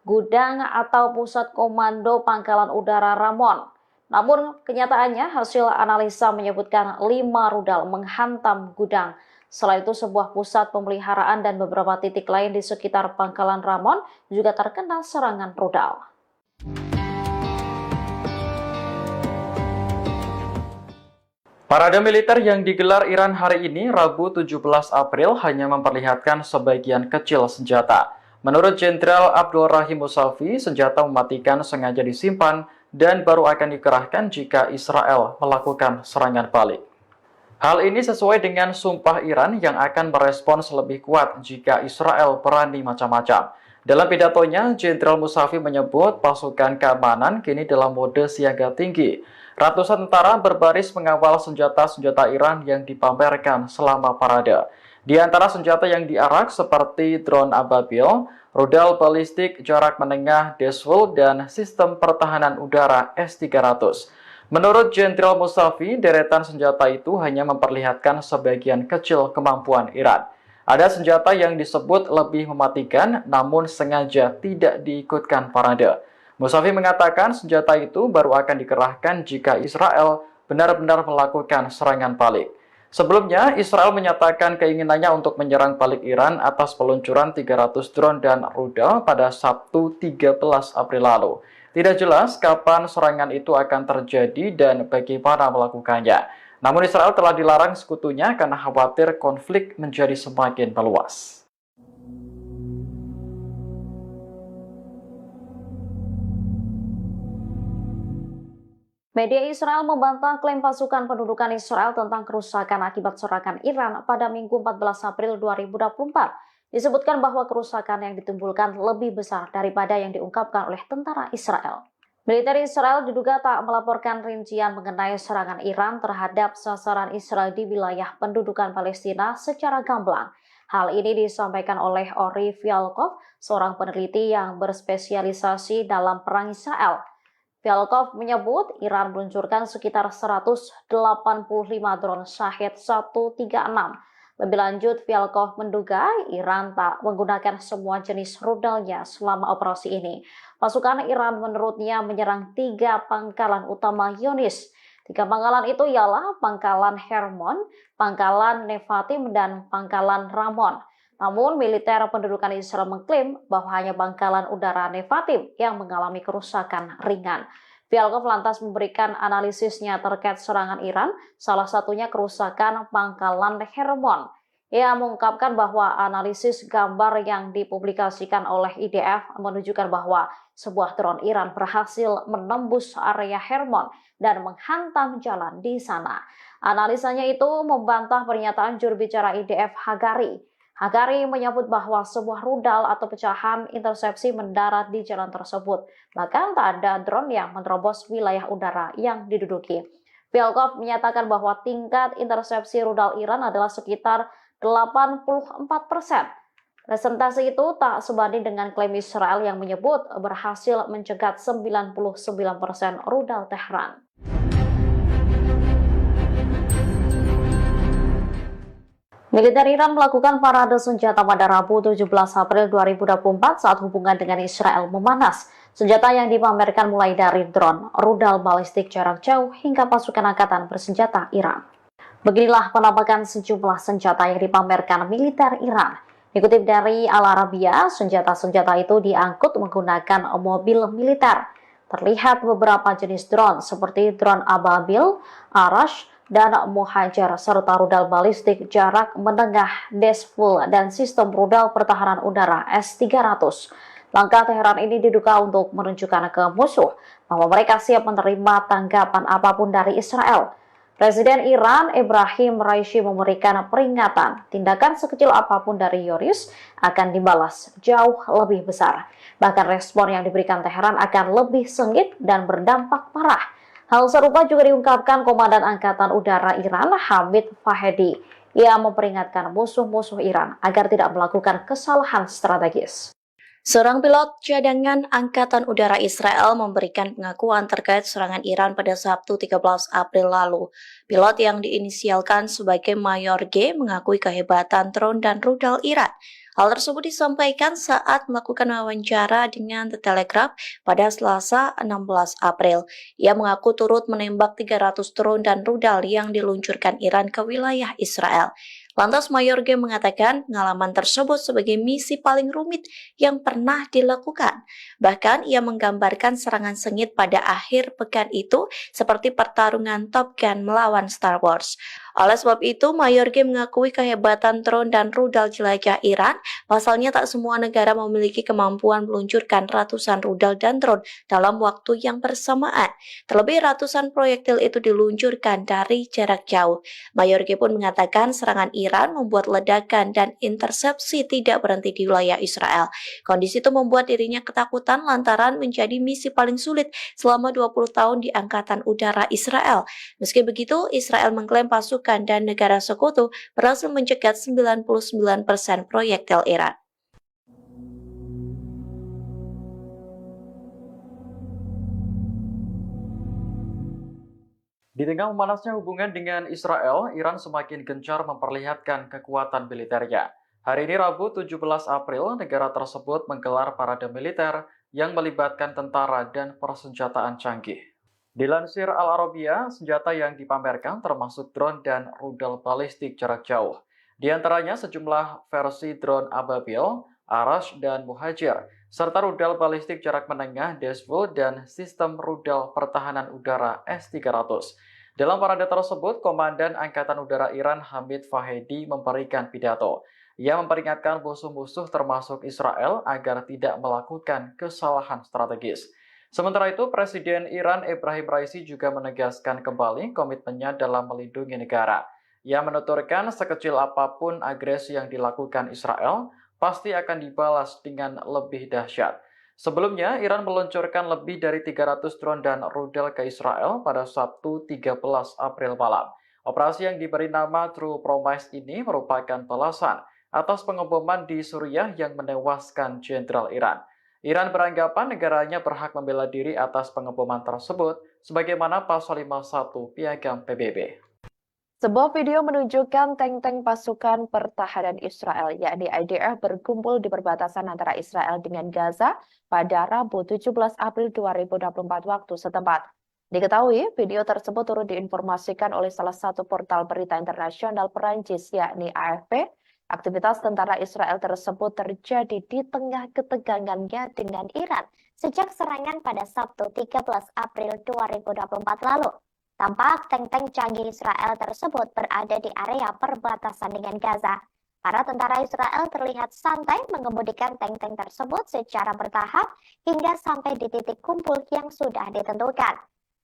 gudang, atau pusat komando pangkalan udara Ramon. Namun, kenyataannya hasil analisa menyebutkan 5 rudal menghantam gudang. Selain itu, sebuah pusat pemeliharaan dan beberapa titik lain di sekitar pangkalan Ramon juga terkena serangan rudal.
Parade militer yang digelar Iran hari ini, Rabu 17 April, hanya memperlihatkan sebagian kecil senjata. Menurut Jenderal Abdul Rahim Musavi, senjata mematikan sengaja disimpan dan baru akan dikerahkan jika Israel melakukan serangan balik. Hal ini sesuai dengan sumpah Iran yang akan merespons lebih kuat jika Israel berani macam-macam. Dalam pidatonya, Jenderal Musavi menyebut pasukan keamanan kini dalam mode siaga tinggi. Ratusan tentara berbaris mengawal senjata-senjata Iran yang dipamerkan selama parade. Di antara senjata yang diarak seperti drone Ababil, rudal balistik jarak menengah Deswell, dan sistem pertahanan udara S-300. Menurut Jenderal Musavi, deretan senjata itu hanya memperlihatkan sebagian kecil kemampuan Iran. Ada senjata yang disebut lebih mematikan, namun sengaja tidak diikutkan parade. Musavi mengatakan senjata itu baru akan dikerahkan jika Israel benar-benar melakukan serangan balik. Sebelumnya, Israel menyatakan keinginannya untuk menyerang balik Iran atas peluncuran 300 drone dan rudal pada Sabtu 13 April lalu. Tidak jelas kapan serangan itu akan terjadi dan bagaimana melakukannya. Namun Israel telah dilarang sekutunya karena khawatir konflik menjadi semakin meluas.
Media Israel membantah klaim pasukan pendudukan Israel tentang kerusakan akibat serangan Iran pada Minggu 14 April 2024. Disebutkan bahwa kerusakan yang ditimbulkan lebih besar daripada yang diungkapkan oleh tentara Israel. Militer Israel diduga tak melaporkan rincian mengenai serangan Iran terhadap sasaran Israel di wilayah pendudukan Palestina secara gamblang. Hal ini disampaikan oleh Ori Fialkov, seorang peneliti yang berspesialisasi dalam perang Israel. Fialkov menyebut Iran meluncurkan sekitar 185 drone Shahed 136. Lebih lanjut, Fialkov menduga Iran tak menggunakan semua jenis rudalnya selama operasi ini. Pasukan Iran menurutnya menyerang 3 pangkalan utama Zionis. 3 pangkalan itu ialah pangkalan Hermon, pangkalan Nevatim, dan pangkalan Ramon. Namun, militer pendudukan Israel mengklaim bahwa hanya pangkalan udara Nevatim yang mengalami kerusakan ringan. Fialkov lantas memberikan analisisnya terkait serangan Iran, salah satunya kerusakan pangkalan Hermon. Ia mengungkapkan bahwa analisis gambar yang dipublikasikan oleh IDF menunjukkan bahwa sebuah drone Iran berhasil menembus area Hermon dan menghantam jalan di sana. Analisanya itu membantah pernyataan juru bicara IDF Hagari. Hagari menyebut bahwa sebuah rudal atau pecahan intersepsi mendarat di jalan tersebut. Bahkan tak ada drone yang menerobos wilayah udara yang diduduki. Fialkov menyatakan bahwa tingkat intersepsi rudal Iran adalah sekitar 84%. Presentasi itu tak sebanding dengan klaim Israel yang menyebut berhasil mencegat 99% rudal Tehran. Militer Iran melakukan parade senjata pada Rabu 17 April 2024 saat hubungan dengan Israel memanas. Senjata yang dipamerkan mulai dari drone, rudal balistik jarak jauh, hingga pasukan angkatan bersenjata Iran. Beginilah penampakan sejumlah senjata yang dipamerkan militer Iran. Dikutip dari Al Arabiya, senjata-senjata itu diangkut menggunakan mobil militer. Terlihat beberapa jenis drone seperti drone Ababil, Arash, dan Muhajir, serta rudal balistik jarak menengah Deswell dan sistem rudal pertahanan udara S-300. Langkah Teheran ini diduga untuk menunjukkan ke musuh bahwa mereka siap menerima tanggapan apapun dari Israel. Presiden Iran Ibrahim Raisi memberikan peringatan tindakan sekecil apapun dari Zionis akan dibalas jauh lebih besar. Bahkan respon yang diberikan Teheran akan lebih sengit dan berdampak parah. Hal serupa juga diungkapkan Komandan Angkatan Udara Iran Hamid Fahedi. Ia memperingatkan musuh-musuh Iran agar tidak melakukan kesalahan strategis.
Seorang pilot cadangan Angkatan Udara Israel memberikan pengakuan terkait serangan Iran pada Sabtu 13 April lalu. Pilot yang diinisialkan sebagai Mayor G mengakui kehebatan drone dan rudal Iran. Hal tersebut disampaikan saat melakukan wawancara dengan The Telegraph pada Selasa 16 April. Ia mengaku turut menembak 300 drone dan rudal yang diluncurkan Iran ke wilayah Israel. Lantas Mayor G mengatakan pengalaman tersebut sebagai misi paling rumit yang pernah dilakukan. Bahkan ia menggambarkan serangan sengit pada akhir pekan itu seperti pertarungan Top Gun melawan Star Wars. Oleh sebab itu, Mayor G mengakui kehebatan drone dan rudal jelajah Iran. Pasalnya tak semua negara memiliki kemampuan meluncurkan ratusan rudal dan drone dalam waktu yang bersamaan. Terlebih ratusan proyektil itu diluncurkan dari jarak jauh. Mayor G pun mengatakan serangan Iran membuat ledakan dan intersepsi tidak berhenti di wilayah Israel. Kondisi itu membuat dirinya ketakutan lantaran menjadi misi paling sulit selama 20 tahun di Angkatan Udara Israel. Meski begitu, Israel mengklaim pasukan dan negara sekutu berhasil mencegat 99% proyektil Iran.
Di tengah memanasnya hubungan dengan Israel, Iran semakin gencar memperlihatkan kekuatan militernya. Hari ini Rabu 17 April, negara tersebut menggelar parade militer yang melibatkan tentara dan persenjataan canggih. Dilansir Al Arabiya, senjata yang dipamerkan termasuk drone dan rudal balistik jarak jauh. Di antaranya sejumlah versi drone Ababil, Arash, dan Muhajir, serta rudal balistik jarak menengah Desvo dan sistem rudal pertahanan udara S-300. Dalam parade tersebut, Komandan Angkatan Udara Iran Hamid Fahedi memberikan pidato. Ia memperingatkan musuh-musuh termasuk Israel agar tidak melakukan kesalahan strategis. Sementara itu, Presiden Iran Ebrahim Raisi juga menegaskan kembali komitmennya dalam melindungi negara. Ia menuturkan sekecil apapun agresi yang dilakukan Israel, pasti akan dibalas dengan lebih dahsyat. Sebelumnya, Iran meluncurkan lebih dari 300 drone dan rudal ke Israel pada Sabtu 13 April malam. Operasi yang diberi nama True Promise ini merupakan balasan atas pengeboman di Suriah yang menewaskan jenderal Iran. Iran beranggapan negaranya berhak membela diri atas pengeboman tersebut sebagaimana pasal 51 Piagam PBB.
Sebuah video menunjukkan tank-tank pasukan pertahanan Israel, yakni IDF, berkumpul di perbatasan antara Israel dengan Gaza pada Rabu 17 April 2024 waktu setempat. Diketahui, video tersebut turut diinformasikan oleh salah satu portal berita internasional Perancis, yakni AFP. Aktivitas tentara Israel tersebut terjadi di tengah ketegangannya dengan Iran sejak serangan pada Sabtu 13 April 2024 lalu. Tampak tank-tank canggih Israel tersebut berada di area perbatasan dengan Gaza. Para tentara Israel terlihat santai mengemudikan tank-tank tersebut secara bertahap hingga sampai di titik kumpul yang sudah ditentukan.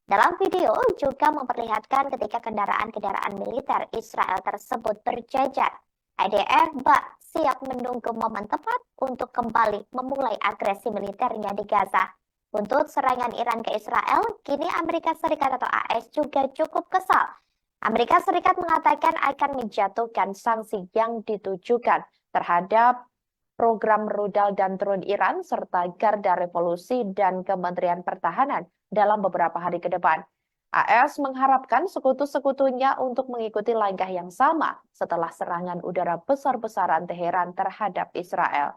Dalam video juga memperlihatkan ketika kendaraan-kendaraan militer Israel tersebut berjajar. IDF siap menunggu momen tepat untuk kembali memulai agresi militernya di Gaza. Untuk serangan Iran ke Israel, kini Amerika Serikat atau AS juga cukup kesal. Amerika Serikat mengatakan akan menjatuhkan sanksi yang ditujukan terhadap program rudal dan drone Iran serta Garda Revolusi dan Kementerian Pertahanan dalam beberapa hari ke depan. AS mengharapkan sekutu-sekutunya untuk mengikuti langkah yang sama setelah serangan udara besar-besaran Teheran terhadap Israel.